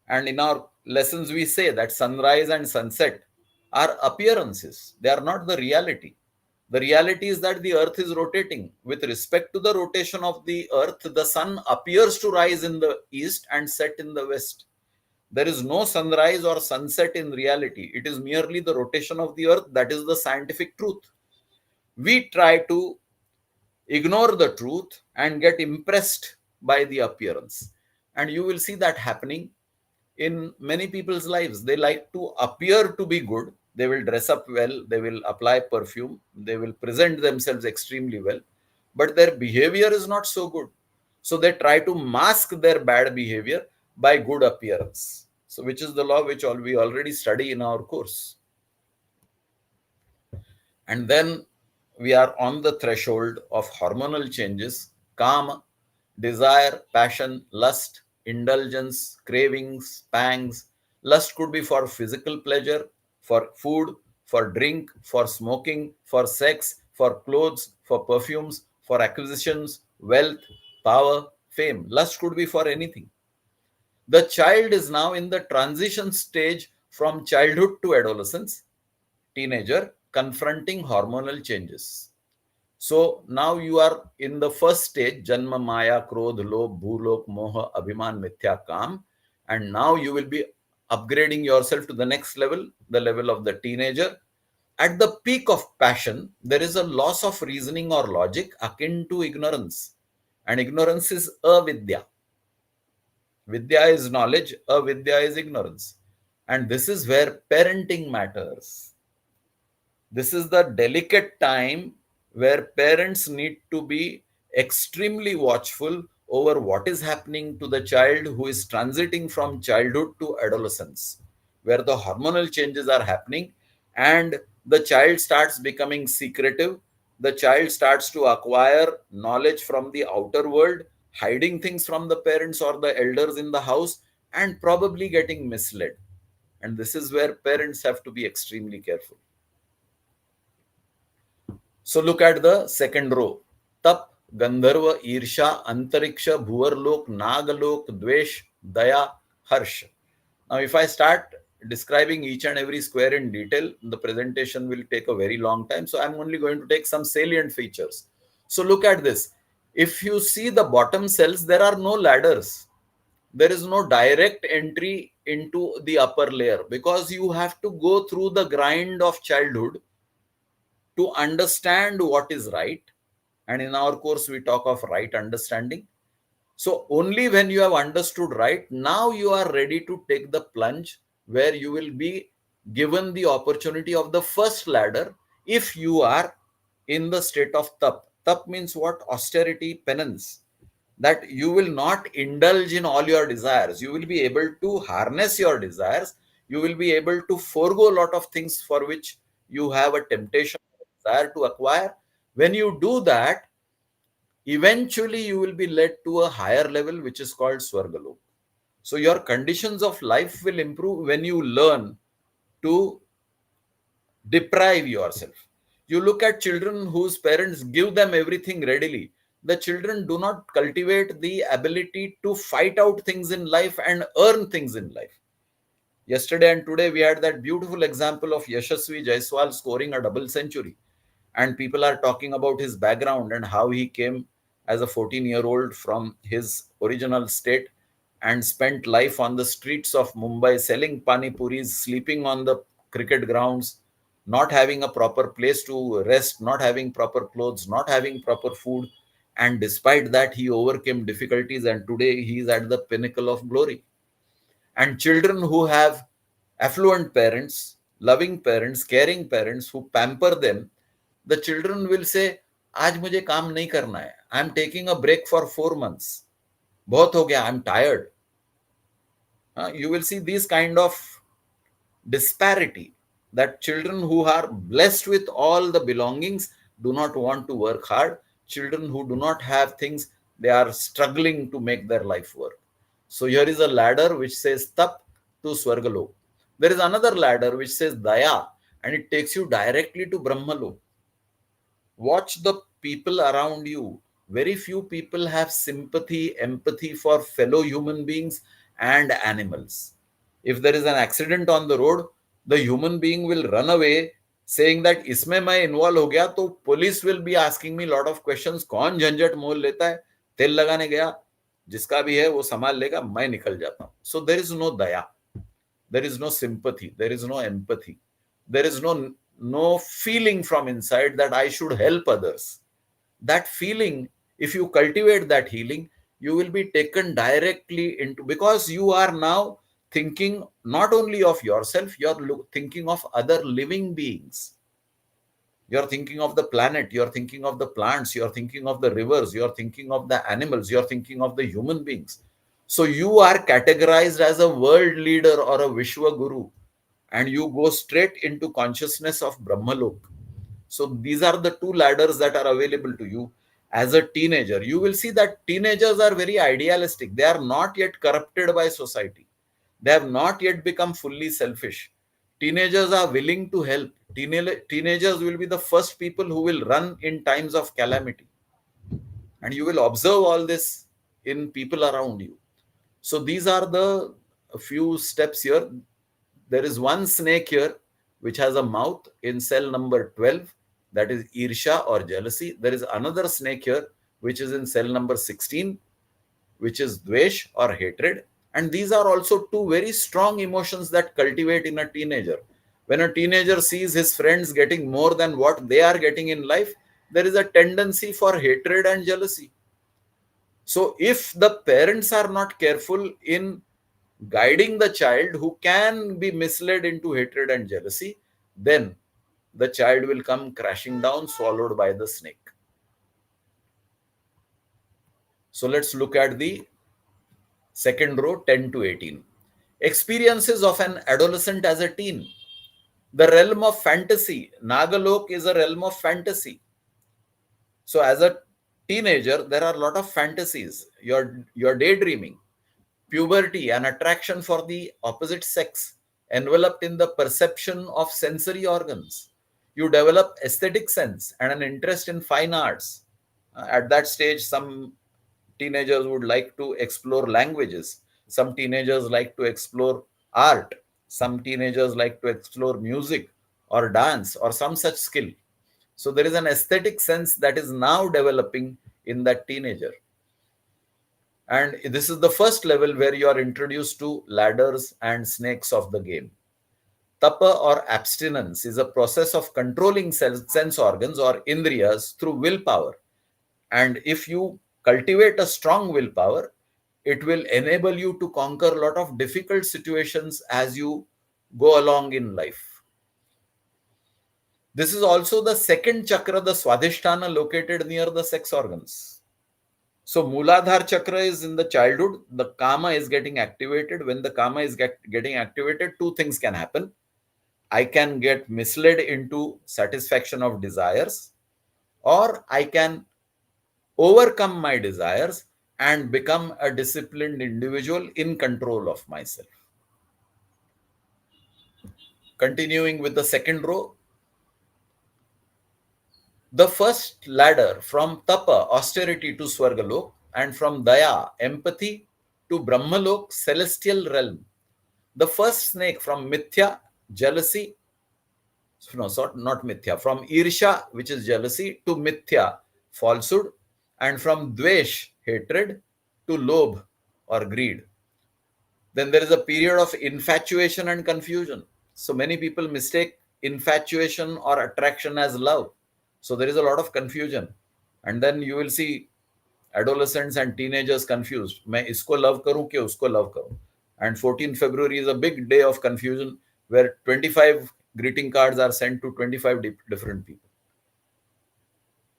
S1: And in our lessons, we say that sunrise and sunset are appearances, they are not the reality. The reality is that the earth is rotating. With respect to the rotation of the earth, the sun appears to rise in the east and set in the west. There is no sunrise or sunset in reality. It is merely the rotation of the earth. That is the scientific truth. We try to ignore the truth and get impressed by the appearance. And you will see that happening in many people's lives. They like to appear to be good. They will dress up well, they will apply perfume, they will present themselves extremely well, but their behavior is not so good. So they try to mask their bad behavior by good appearance. So, which is the law which we already study in our course. And then we are on the threshold of hormonal changes, kama, desire, passion, lust, indulgence, cravings, pangs. Lust could be for physical pleasure, for food, for drink, for smoking, for sex, for clothes, for perfumes, for acquisitions, wealth, power, fame. Lust could be for anything. The child is now in the transition stage from childhood to adolescence, teenager, confronting hormonal changes. So now you are in the first stage, Janma, Maya, Krodh, Lobh, Bhulok, Moha, Abhiman, Mithya, Kam. And now you will be upgrading yourself to the next level, the level of the teenager. At the peak of passion, there is a loss of reasoning or logic akin to ignorance. And ignorance is avidya. Vidya is knowledge, avidya is ignorance. And this is where parenting matters. This is the delicate time where parents need to be extremely watchful over what is happening to the child who is transiting from childhood to adolescence, where the hormonal changes are happening and the child starts becoming secretive. The child starts to acquire knowledge from the outer world hiding things from the parents or the elders in the house, and probably getting misled. And this is where parents have to be extremely careful. So look at the second row. Tap, Gandharva, Irsha, Antariksha, Bhuvarlok, Nagalok, Dvesh, Daya, Harsh. Now, if I start describing each and every square in detail, the presentation will take a very long time. So I'm only going to take some salient features. So look at this. If you see the bottom cells, there are no ladders. There is no direct entry into the upper layer because you have to go through the grind of childhood to understand what is right. And in our course, we talk of right understanding. So only when you have understood right, now you are ready to take the plunge where you will be given the opportunity of the first ladder if you are in the state of tap. Tap means what? Austerity, penance. That you will not indulge in all your desires. You will be able to harness your desires. You will be able to forego a lot of things for which you have a temptation, desire to acquire. When you do that, eventually you will be led to a higher level, which is called Swargalok. So your conditions of life will improve when you learn to deprive yourself. You look at children whose parents give them everything readily. The children do not cultivate the ability to fight out things in life and earn things in life. Yesterday and today, we had that beautiful example of Yashasvi Jaiswal scoring a double century. And people are talking about his background and how he came as a 14-year-old from his original state and spent life on the streets of Mumbai selling pani puris, sleeping on the cricket grounds, not having a proper place to rest, not having proper clothes, not having proper food. And despite that, he overcame difficulties, and today he is at the pinnacle of glory. And children who have affluent parents, loving parents, caring parents who pamper them, the children will say, आज मुझे काम नहीं करना है. I am taking a break for 4 months. बहुत हो गया, I am tired. You will see these kind of disparity, that children who are blessed with all the belongings do not want to work hard. Children who do not have things, they are struggling to make their life work. So here is a ladder which says tap to Swargalok. There is another ladder which says Daya, and it takes you directly to Brahmalok. Watch the people around you. Very few people have sympathy, empathy for fellow human beings and animals. If there is an accident on the road, the human being will run away saying that इसमें मैं involve हो गया तो police will be asking me lot of questions. कौन झंझट मोल लेता है, तेल लगाने गया, जिसका भी है वो संभाल लेगा, मैं निकल जाता हूँ. So there is no daya, there is no sympathy, there is no empathy, there is no feeling from inside that I should help others. That feeling, if you cultivate that healing, you will be taken directly into, because you are now thinking not only of yourself, you're thinking of other living beings. You're thinking of the planet, you're thinking of the plants, you're thinking of the rivers, you're thinking of the animals, you're thinking of the human beings. So you are categorized as a world leader or a Vishwa Guru, and you go straight into consciousness of Brahmalok. So these are the two ladders that are available to you. As a teenager, you will see that teenagers are very idealistic. They are not yet corrupted by society. They have not yet become fully selfish. Teenagers are willing to help. Teenagers will be the first people who will run in times of calamity. And you will observe all this in people around you. So these are the few steps here. There is one snake here which has a mouth in cell number 12, that is Irsha or jealousy. There is another snake here which is in cell number 16, which is Dvesh or hatred. And these are also two very strong emotions that cultivate in a teenager. When a teenager sees his friends getting more than what they are getting in life, there is a tendency for hatred and jealousy. So if the parents are not careful in guiding the child, who can be misled into hatred and jealousy, then the child will come crashing down, swallowed by the snake. So let's look at the second row, 10 to 18. Experiences of an adolescent as a teen. The realm of fantasy. Nagalok is a realm of fantasy. So as a teenager, there are a lot of fantasies. You're daydreaming. Puberty, an attraction for the opposite sex, enveloped in the perception of sensory organs. You develop aesthetic sense and an interest in fine arts. At that stage, some teenagers would like to explore languages. Some teenagers like to explore art. Some teenagers like to explore music or dance or some such skill. So there is an aesthetic sense that is now developing in that teenager. And this is the first level where you are introduced to ladders and snakes of the game. Tapa or abstinence is a process of controlling sense organs or indriyas through willpower. And if you cultivate a strong willpower, it will enable you to conquer a lot of difficult situations as you go along in life. This is also the second chakra, the Swadhisthana, located near the sex organs. So Mooladhara chakra is in the childhood. The Kama is getting activated. When the Kama is getting activated, two things can happen. I can get misled into satisfaction of desires, or I can overcome my desires and become a disciplined individual in control of myself. Continuing with the second row, the first ladder from tapa, austerity, to Swargalok, and from daya, empathy, to Brahmalok, celestial realm. The first snake from mithya, jealousy, no, not mithya, from irsha, which is jealousy, to mithya, falsehood, and from dvesh, hatred, to lobh or greed. Then there is a period of infatuation and confusion. So many people mistake infatuation or attraction as love. So there is a lot of confusion. And then you will see adolescents and teenagers confused. मैं इसको love करूं कि उसको love करूं. And 14th February is a big day of confusion where 25 greeting cards are sent to 25 different people.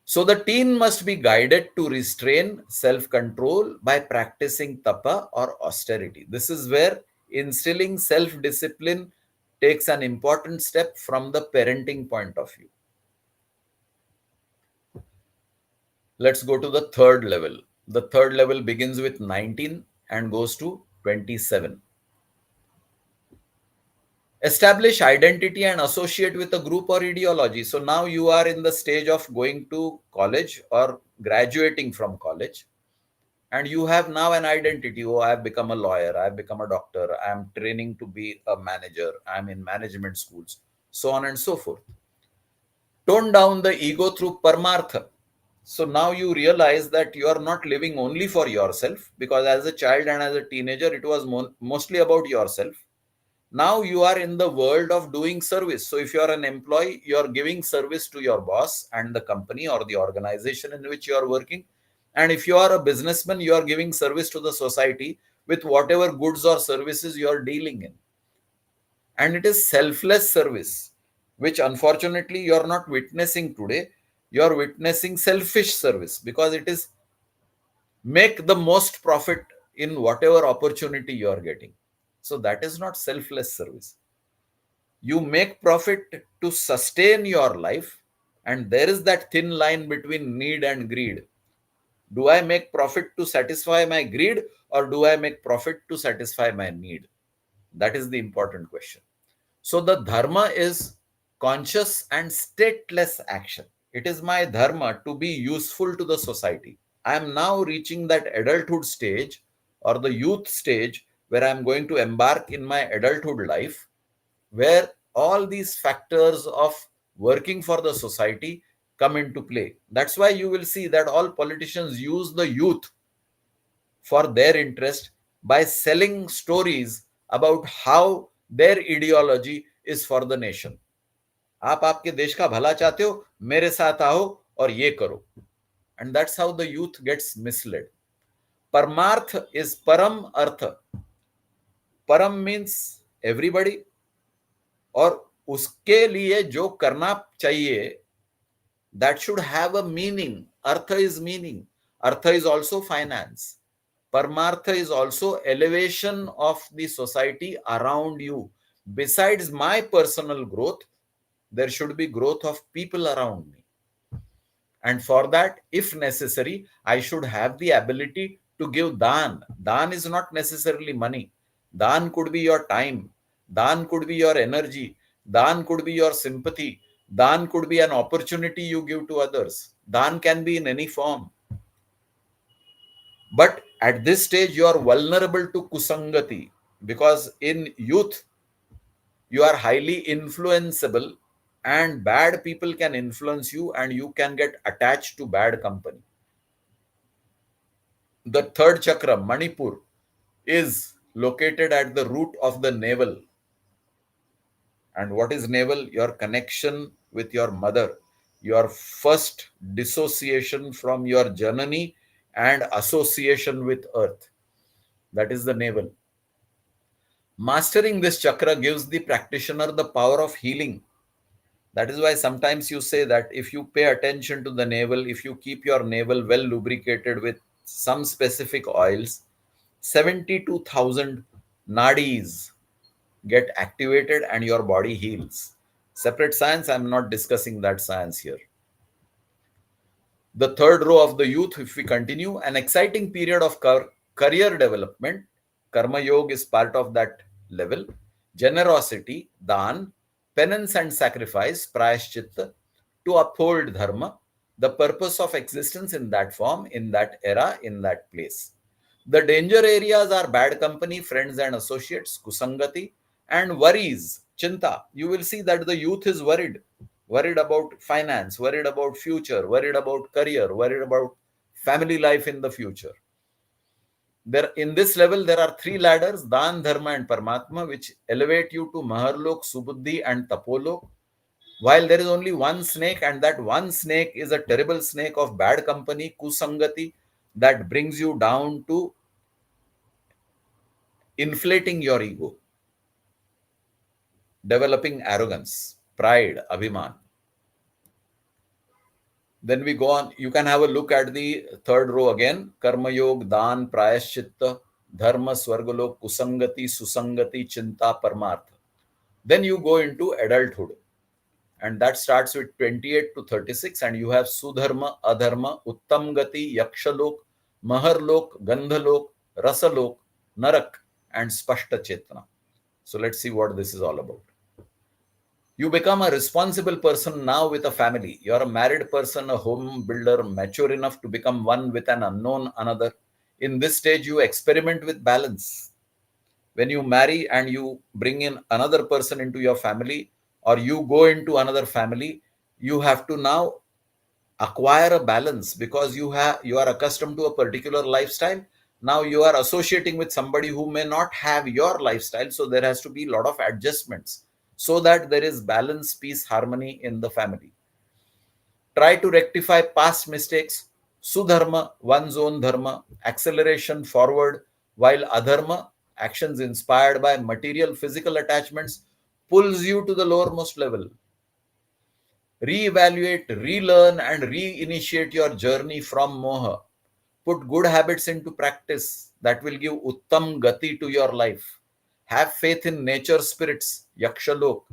S1: So the teen must be guided to restrain self-control by practicing tapa or austerity. This is where instilling self-discipline takes an important step from the parenting point of view. Let's go to the third level. The third level begins with 19 and goes to 27. Establish identity and associate with a group or ideology. So now you are in the stage of going to college or graduating from college, and you have now an identity. Oh, I have become a lawyer, I have become a doctor, I am training to be a manager, I am in management schools, so on and so forth. Tone down the ego through paramartha. So now you realize that you are not living only for yourself, because as a child and as a teenager, it was mostly about yourself. Now you are in the world of doing service. So if you are an employee, you are giving service to your boss and the company or the organization in which you are working. And if you are a businessman, you are giving service to the society with whatever goods or services you are dealing in. And it is selfless service, which unfortunately you are not witnessing today. You are witnessing selfish service, because it is make the most profit in whatever opportunity you are getting. So that is not selfless service. You make profit to sustain your life, and there is that thin line between need and greed. Do I make profit to satisfy my greed, or do I make profit to satisfy my need? That is the important question. So the dharma is conscious and stateless action. It is my dharma to be useful to the society. I am now reaching that adulthood stage or the youth stage where I am going to embark in my adulthood life, where all these factors of working for the society come into play. That's why you will see that all politicians use the youth for their interest by selling stories about how their ideology is for the nation. आप आपके देश का भला चाहते हो, मेरे साथ आओ और ये करो. And that's how the youth gets misled. Paramarth is param artha. Param means everybody, और उसके लिए जो करना चाहिए, that should have a meaning. Artha is meaning. Artha is also finance. Paramartha is also elevation of the society around you. Besides my personal growth, there should be growth of people around me. And for that, if necessary, I should have the ability to give dan. Dan is not necessarily money. Dan could be your time. Dan could be your energy. Dan could be your sympathy. Dan could be an opportunity you give to others. Dan can be in any form. But at this stage, you are vulnerable to kusangati, because in youth, you are highly influenceable, and bad people can influence you, and you can get attached to bad company. The third chakra, Manipur, is located at the root of the navel. And what is navel? Your connection with your mother, your first dissociation from your janani and association with earth. That is the navel. Mastering this chakra gives the practitioner the power of healing. That is why sometimes you say that if you pay attention to the navel, if you keep your navel well lubricated with some specific oils, 72,000 nadis get activated and your body heals. Separate science, I'm not discussing that science here. The third row of the youth, if we continue, an exciting period of career development. Karma Yoga is part of that level. Generosity, dan, penance and sacrifice, prayashchitta, to uphold dharma, the purpose of existence in that form, in that era, in that place. The danger areas are bad company, friends and associates, kusangati, and worries, chinta. You will see that the youth is worried about finance, worried about future, worried about career, worried about family life in the future. There, in this level, there are three ladders, Dan, Dharma, and Paramatma, which elevate you to Maharlok, Subuddhi, and Tapolok. While there is only one snake, and that one snake is a terrible snake of bad company, Kusangati, that brings you down to inflating your ego, developing arrogance, pride, abhiman. Then we go on. You can have a look at the third row again. Karma Yoga, Dan, Prayashchitta, Dharma, Swargalok, Kusangati, Susangati, Chinta, Paramartha. Then you go into adulthood. And that starts with 28 to 36. And you have Sudharma, Adharma, Uttamgati, Yakshalok, Maharlok, Gandhalok, Rasalok, Narak, and Spashta Chetana. So let's see what this is all about. You become a responsible person now with a family. You're a married person, a home builder, mature enough to become one with an unknown another. In this stage, you experiment with balance. When you marry and you bring in another person into your family, or you go into another family, you have to now acquire a balance, because you are accustomed to a particular lifestyle. Now you are associating with somebody who may not have your lifestyle, so there has to be a lot of adjustments, so that there is balance, peace, harmony in the family. Try to rectify past mistakes. Sudharma, one's own dharma, acceleration forward, while adharma, actions inspired by material physical attachments, pulls you to the lowermost level. Reevaluate, relearn, and reinitiate your journey from moha. Put good habits into practice that will give uttam gati to your life. Have faith in nature spirits, yakshalok.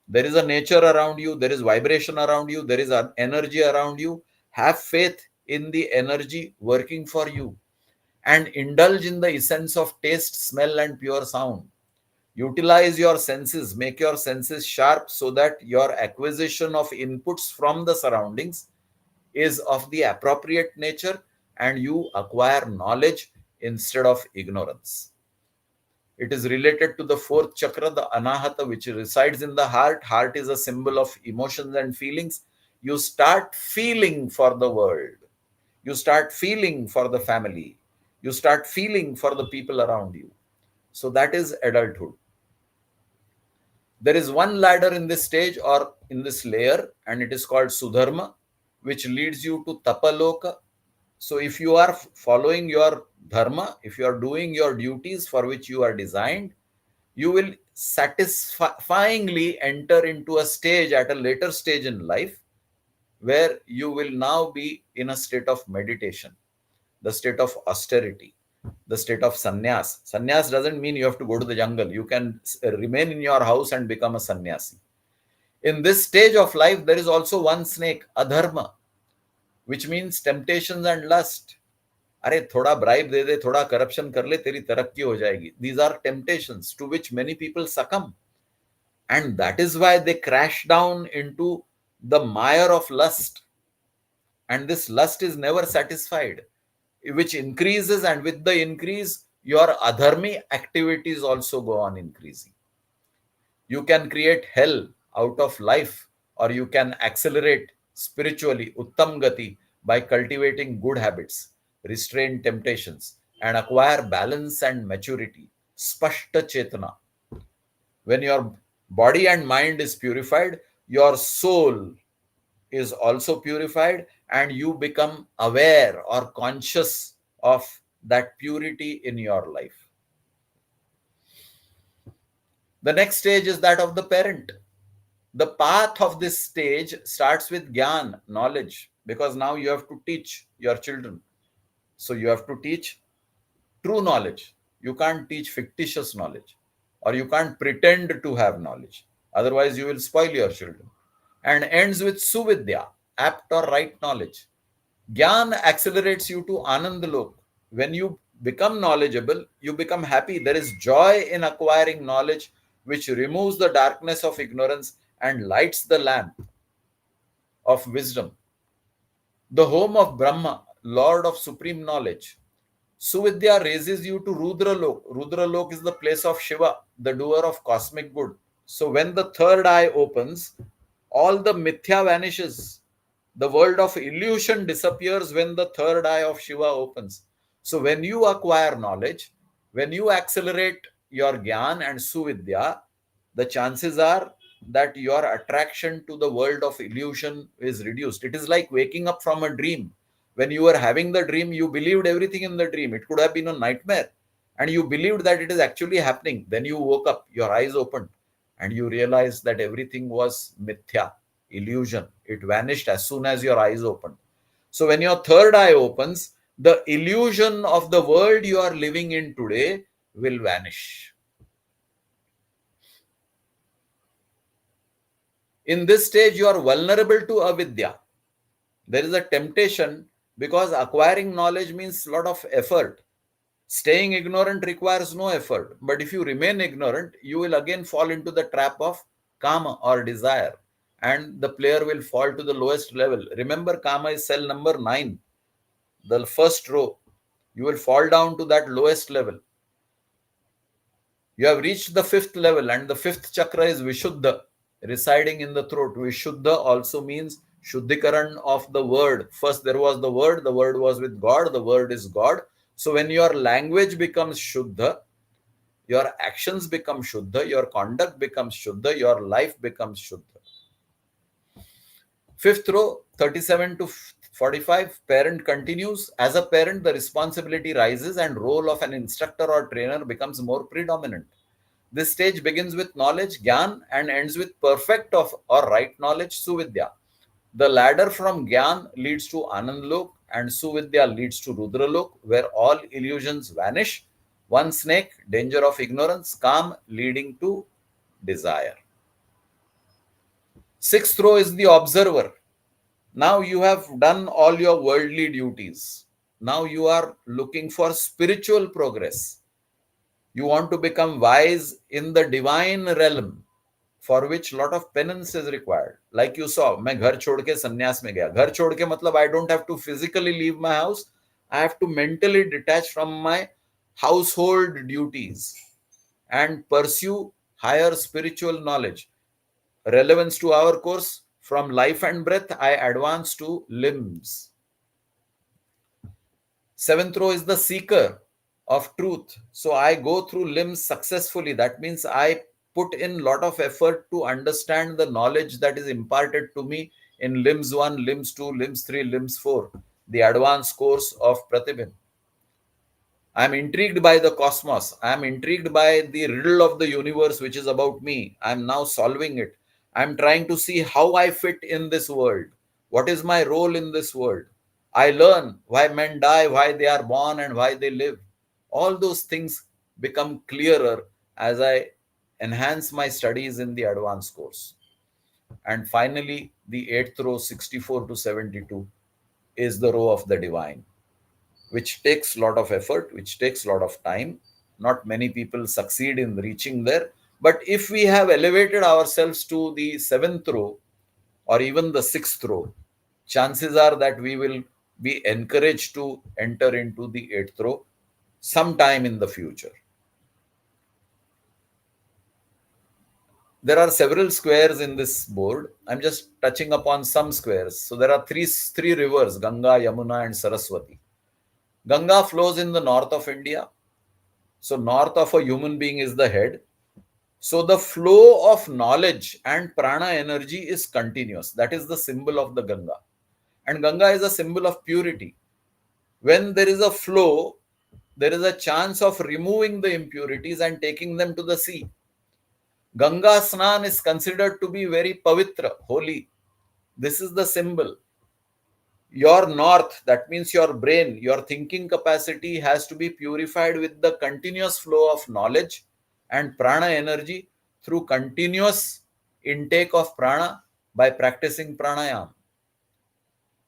S1: There is a nature around you, there is vibration around you, there is an energy around you. Have faith in the energy working for you, and indulge in the essence of taste, smell, and pure sound. Utilize your senses, make your senses sharp, so that your acquisition of inputs from the surroundings is of the appropriate nature, and you acquire knowledge instead of ignorance. It is related to the fourth chakra, the anahata, which resides in the heart. Heart is a symbol of emotions and feelings. You start feeling for the world. You start feeling for the family. You start feeling for the people around you. So that is adulthood. There is one ladder in this stage, or in this layer, and it is called Sudharma, which leads you to Tapaloka. So if you are following your dharma, if you are doing your duties for which you are designed, you will satisfyingly enter into a stage at a later stage in life, where you will now be in a state of meditation, the state of austerity, the state of sannyas. Sannyas doesn't mean you have to go to the jungle. You can remain in your house and become a sannyasi. In this stage of life, there is also one snake, adharma. which means temptations and lust. अरे थोड़ा bribe दे दे, थोड़ा corruption कर ले, तेरी तरक्की हो जाएगी. These are temptations to which many people succumb. And that is why they crash down into the mire of lust. And this lust is never satisfied, which increases, and with the increase, your adharmi activities also go on increasing. You can create hell out of life, or you can accelerate spiritually, uttam gati, by cultivating good habits, restrain temptations, and acquire balance and maturity, spashta chetana. When your body and mind is purified, your soul is also purified, and you become aware or conscious of that purity in your life. The next stage is that of the parent. The path of this stage starts with gyan, knowledge, because now you have to teach your children. So you have to teach true knowledge. You can't teach fictitious knowledge, or you can't pretend to have knowledge. Otherwise, you will spoil your children. And ends with suvidya, apt or right knowledge. Gyan accelerates you to Anandalok. When you become knowledgeable, you become happy. There is joy in acquiring knowledge, which removes the darkness of ignorance and lights the lamp of wisdom. The home of Brahma, Lord of supreme knowledge. Suvidya raises you to Rudra Lok. Rudra Lok is the place of Shiva, the doer of cosmic good. So when the third eye opens, all the mithya vanishes. The world of illusion disappears when the third eye of Shiva opens. So when you acquire knowledge, when you accelerate your Gyan and Suvidya, the chances are that your attraction to the world of illusion is reduced. It is like waking up from a dream. When you were having the dream, you believed everything in the dream. It could have been a nightmare, and you believed that it is actually happening. Then you woke up, your eyes opened, and you realized that everything was mithya, illusion. It vanished as soon as your eyes opened. So when your third eye opens, the illusion of the world you are living in today will vanish. In this stage, you are vulnerable to avidya. There is a temptation, because acquiring knowledge means a lot of effort. Staying ignorant requires no effort. But if you remain ignorant, you will again fall into the trap of kama or desire, and the player will fall to the lowest level. Remember, kama is cell number 9, the first row. You will fall down to that lowest level. You have reached the fifth level, and the fifth chakra is Vishuddha, residing in the throat. Vishuddha also means Shuddhikaran of the word. First, there was the word was with God, the word is God. So, when your language becomes Shuddha, your actions become Shuddha, your conduct becomes Shuddha, your life becomes Shuddha. Fifth row, 37 to 45, parent continues. As a parent, the responsibility rises and role of an instructor or trainer becomes more predominant. This stage begins with knowledge, Gyan, and ends with perfect of or right knowledge, Suvidya. The ladder from Gyan leads to Anandlok, and Suvidya leads to Rudralok, where all illusions vanish. One snake, danger of ignorance, calm, leading to desire. Sixth row is the observer. Now you have done all your worldly duties. Now you are looking for spiritual progress. You want to become wise in the divine realm, for which lot of penance is required. Like you saw, मैं घर छोड़ के संन्यास में गया. घर छोड़ के मतलब I don't have to physically leave my house. I have to mentally detach from my household duties and pursue higher spiritual knowledge. Relevance to our course, from life and breath, I advance to limbs. Seventh row is the seeker of truth. So I go through limbs successfully. That means I put in lot of effort to understand the knowledge that is imparted to me in limbs 1, limbs 2, limbs 3, limbs 4, the advanced course of Pratibhin. I am intrigued by the cosmos. I am intrigued by the riddle of the universe, which is about me. I am now solving it. I am trying to see how I fit in this world. What is my role in this world? I learn why men die, why they are born, and why they live. All those things become clearer as I enhance my studies in the advanced course. And finally, the eighth row, 64 to 72, is the row of the divine, which takes a lot of effort, which takes a lot of time. Not many people succeed in reaching there. But if we have elevated ourselves to the seventh row or even the sixth row, chances are that we will be encouraged to enter into the eighth row sometime in the future. There are several squares in this board. I'm just touching upon some squares. So there are three rivers, Ganga, Yamuna, and Saraswati. Ganga flows in the north of India. So north of a human being is the head. So the flow of knowledge and prana energy is continuous. That is the symbol of the Ganga. And Ganga is a symbol of purity. When there is a flow, there is a chance of removing the impurities and taking them to the sea. Ganga Snan is considered to be very pavitra, holy. This is the symbol. Your north, that means your brain, your thinking capacity has to be purified with the continuous flow of knowledge and prana energy through continuous intake of prana by practicing pranayama.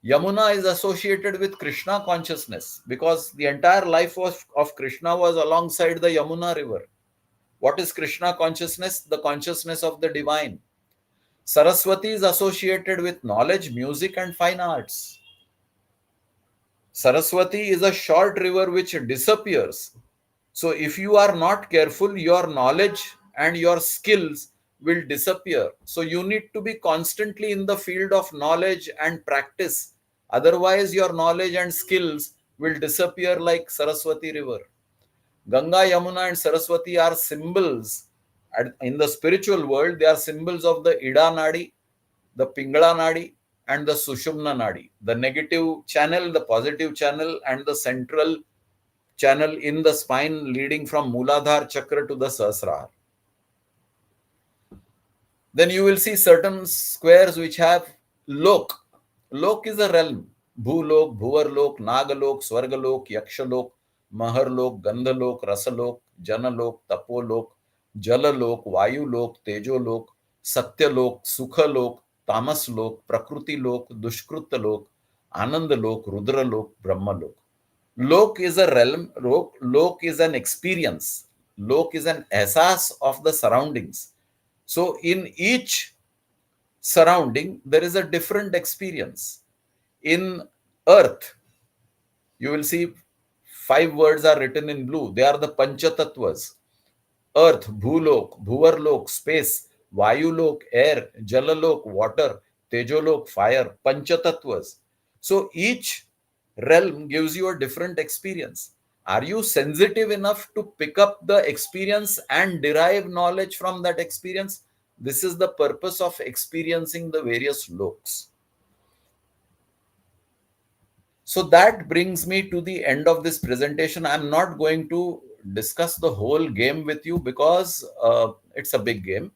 S1: Yamuna is associated with Krishna consciousness because the entire life of Krishna was alongside the Yamuna river. What is Krishna consciousness? The consciousness of the divine. Saraswati is associated with knowledge, music, and fine arts. Saraswati is a short river which disappears. So, if you are not careful, your knowledge and your skills will disappear. So, you need to be constantly in the field of knowledge and practice. Otherwise, your knowledge and skills will disappear like Saraswati river. Ganga, Yamuna, and Saraswati are symbols. In the spiritual world, they are symbols of the Ida Nadi, the Pingala Nadi, and the Sushumna Nadi, the negative channel, the positive channel, and the central channel in the spine leading from Mooladhara Chakra to the Sahasrara. Then you will see certain squares which have Lok. Lok is a realm. Bhulok, Bhuvarlok, Nagalok, Swargalok, Yakshalok, Maharlok, Gandhalok, Rasalok, Janalok, Tapolok, Jalalok, Vayulok, Tejolok, Satyalok, Sukhalok, Tamaslok, Prakrutilok, Dushkrutalok, Anandalok, Rudralok, Brahmalok. Lok is a realm, Lok is an experience, Lok is an ehsas of the surroundings. So in each surrounding, there is a different experience. In earth, you will see 5 words are written in blue. They are the Panchatatvas. Earth, Bhulok, Bhuvarlok, space, Vayulok, air, Jalalok, water, Tejolok, fire, Panchatatvas. So each realm gives you a different experience. Are you sensitive enough to pick up the experience and derive knowledge from that experience? This is the purpose of experiencing the various loks. So that brings me to the end of this presentation. I'm not going to discuss the whole game with you because it's a big game.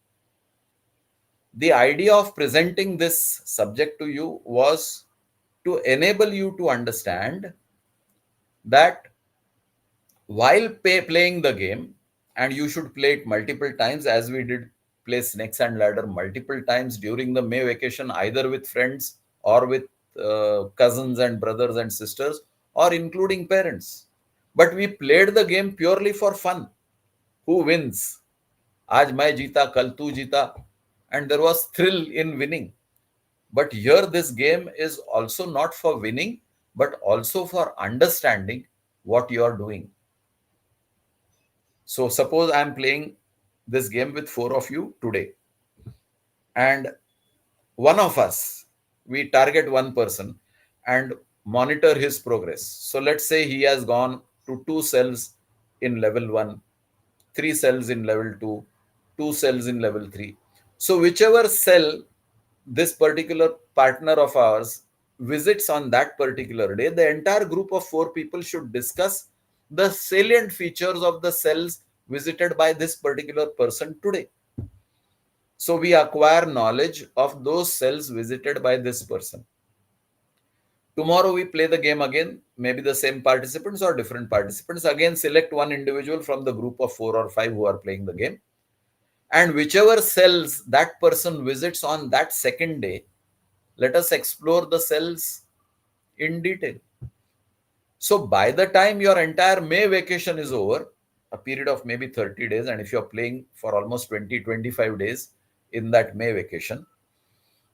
S1: The idea of presenting this subject to you was to enable you to understand that while playing the game, and you should play it multiple times, as we did play Snakes and Ladder multiple times during the May vacation, either with friends or with cousins and brothers and sisters, or including parents. But we played the game purely for fun. Who wins? Aaj main jeeta, kal tu jeeta. And there was thrill in winning. But here, this game is also not for winning, but also for understanding what you are doing. So suppose I'm playing this game with 4 of you today, and one of us, we target one person and monitor his progress. So let's say he has gone to 2 cells in level 1, 3 cells in level 2, 2 cells in level 3. So whichever cell this particular partner of ours visits on that particular day, the entire group of 4 people should discuss the salient features of the cells visited by this particular person today. So we acquire knowledge of those cells visited by this person. Tomorrow we play the game again, maybe the same participants or different participants. Again, select one individual from the group of 4 or 5 who are playing the game. And whichever cells that person visits on that second day, let us explore the cells in detail. So by the time your entire May vacation is over, a period of maybe 30 days, and if you're playing for almost 20, 25 days in that May vacation,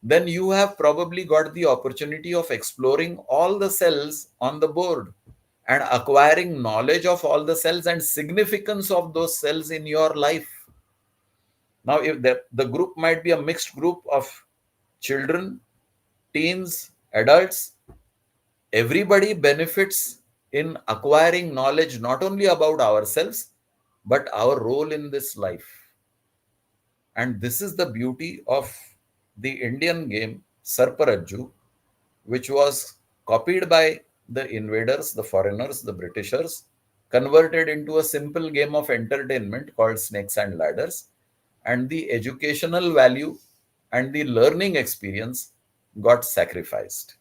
S1: then you have probably got the opportunity of exploring all the cells on the board and acquiring knowledge of all the cells and significance of those cells in your life. Now, if the group might be a mixed group of children, teens, adults, everybody benefits in acquiring knowledge not only about ourselves, but our role in this life. And this is the beauty of the Indian game Sarparajju, which was copied by the invaders, the foreigners, the Britishers, converted into a simple game of entertainment called Snakes and Ladders. And the educational value and the learning experience got sacrificed.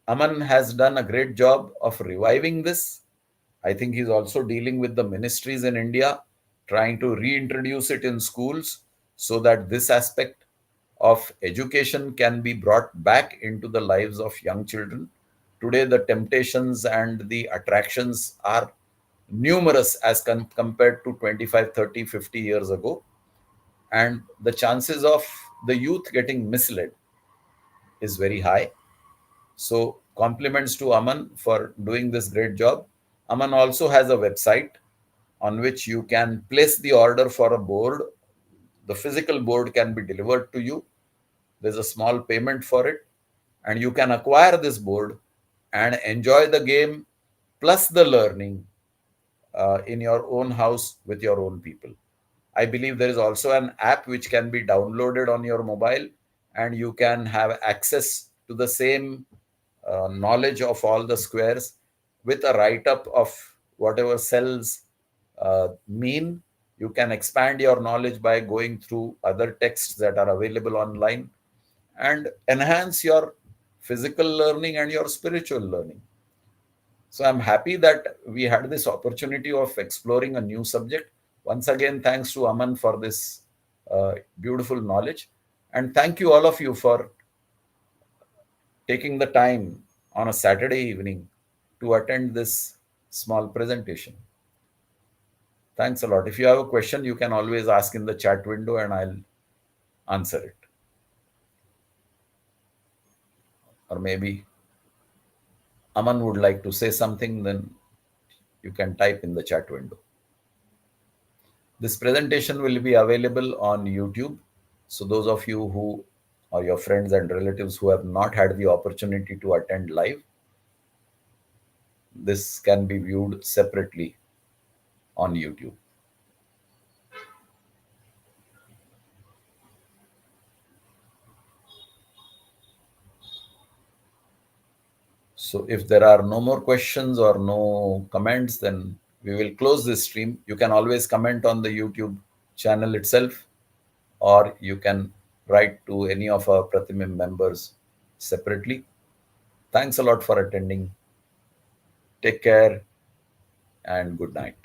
S1: Aman has done a great job of reviving this. I think he's also dealing with the ministries in India, trying to reintroduce it in schools so that this aspect of education can be brought back into the lives of young children. Today, the temptations and the attractions are numerous as compared to 25, 30, 50 years ago. And the chances of the youth getting misled is very high. So compliments to Aman for doing this great job. Aman also has a website on which you can place the order for a board. The physical board can be delivered to you. There's a small payment for it, and you can acquire this board and enjoy the game plus the learning in your own house with your own people. I believe there is also an app which can be downloaded on your mobile, and you can have access to the same knowledge of all the squares with a write up of whatever cells mean. You can expand your knowledge by going through other texts that are available online and enhance your physical learning and your spiritual learning. So I'm happy that we had this opportunity of exploring a new subject. Once again, thanks to Aman for this beautiful knowledge. And thank you, all of you, for taking the time on a Saturday evening to attend this small presentation. Thanks a lot. If you have a question, you can always ask in the chat window and I'll answer it. Or maybe Aman would like to say something, then you can type in the chat window. This presentation will be available on YouTube. So those of you who or your friends and relatives who have not had the opportunity to attend live, this can be viewed separately on YouTube. So if there are no more questions or no comments, then we will close this stream. You can always comment on the YouTube channel itself, or you can write to any of our Pratimim members separately. Thanks a lot for attending. Take care and good night.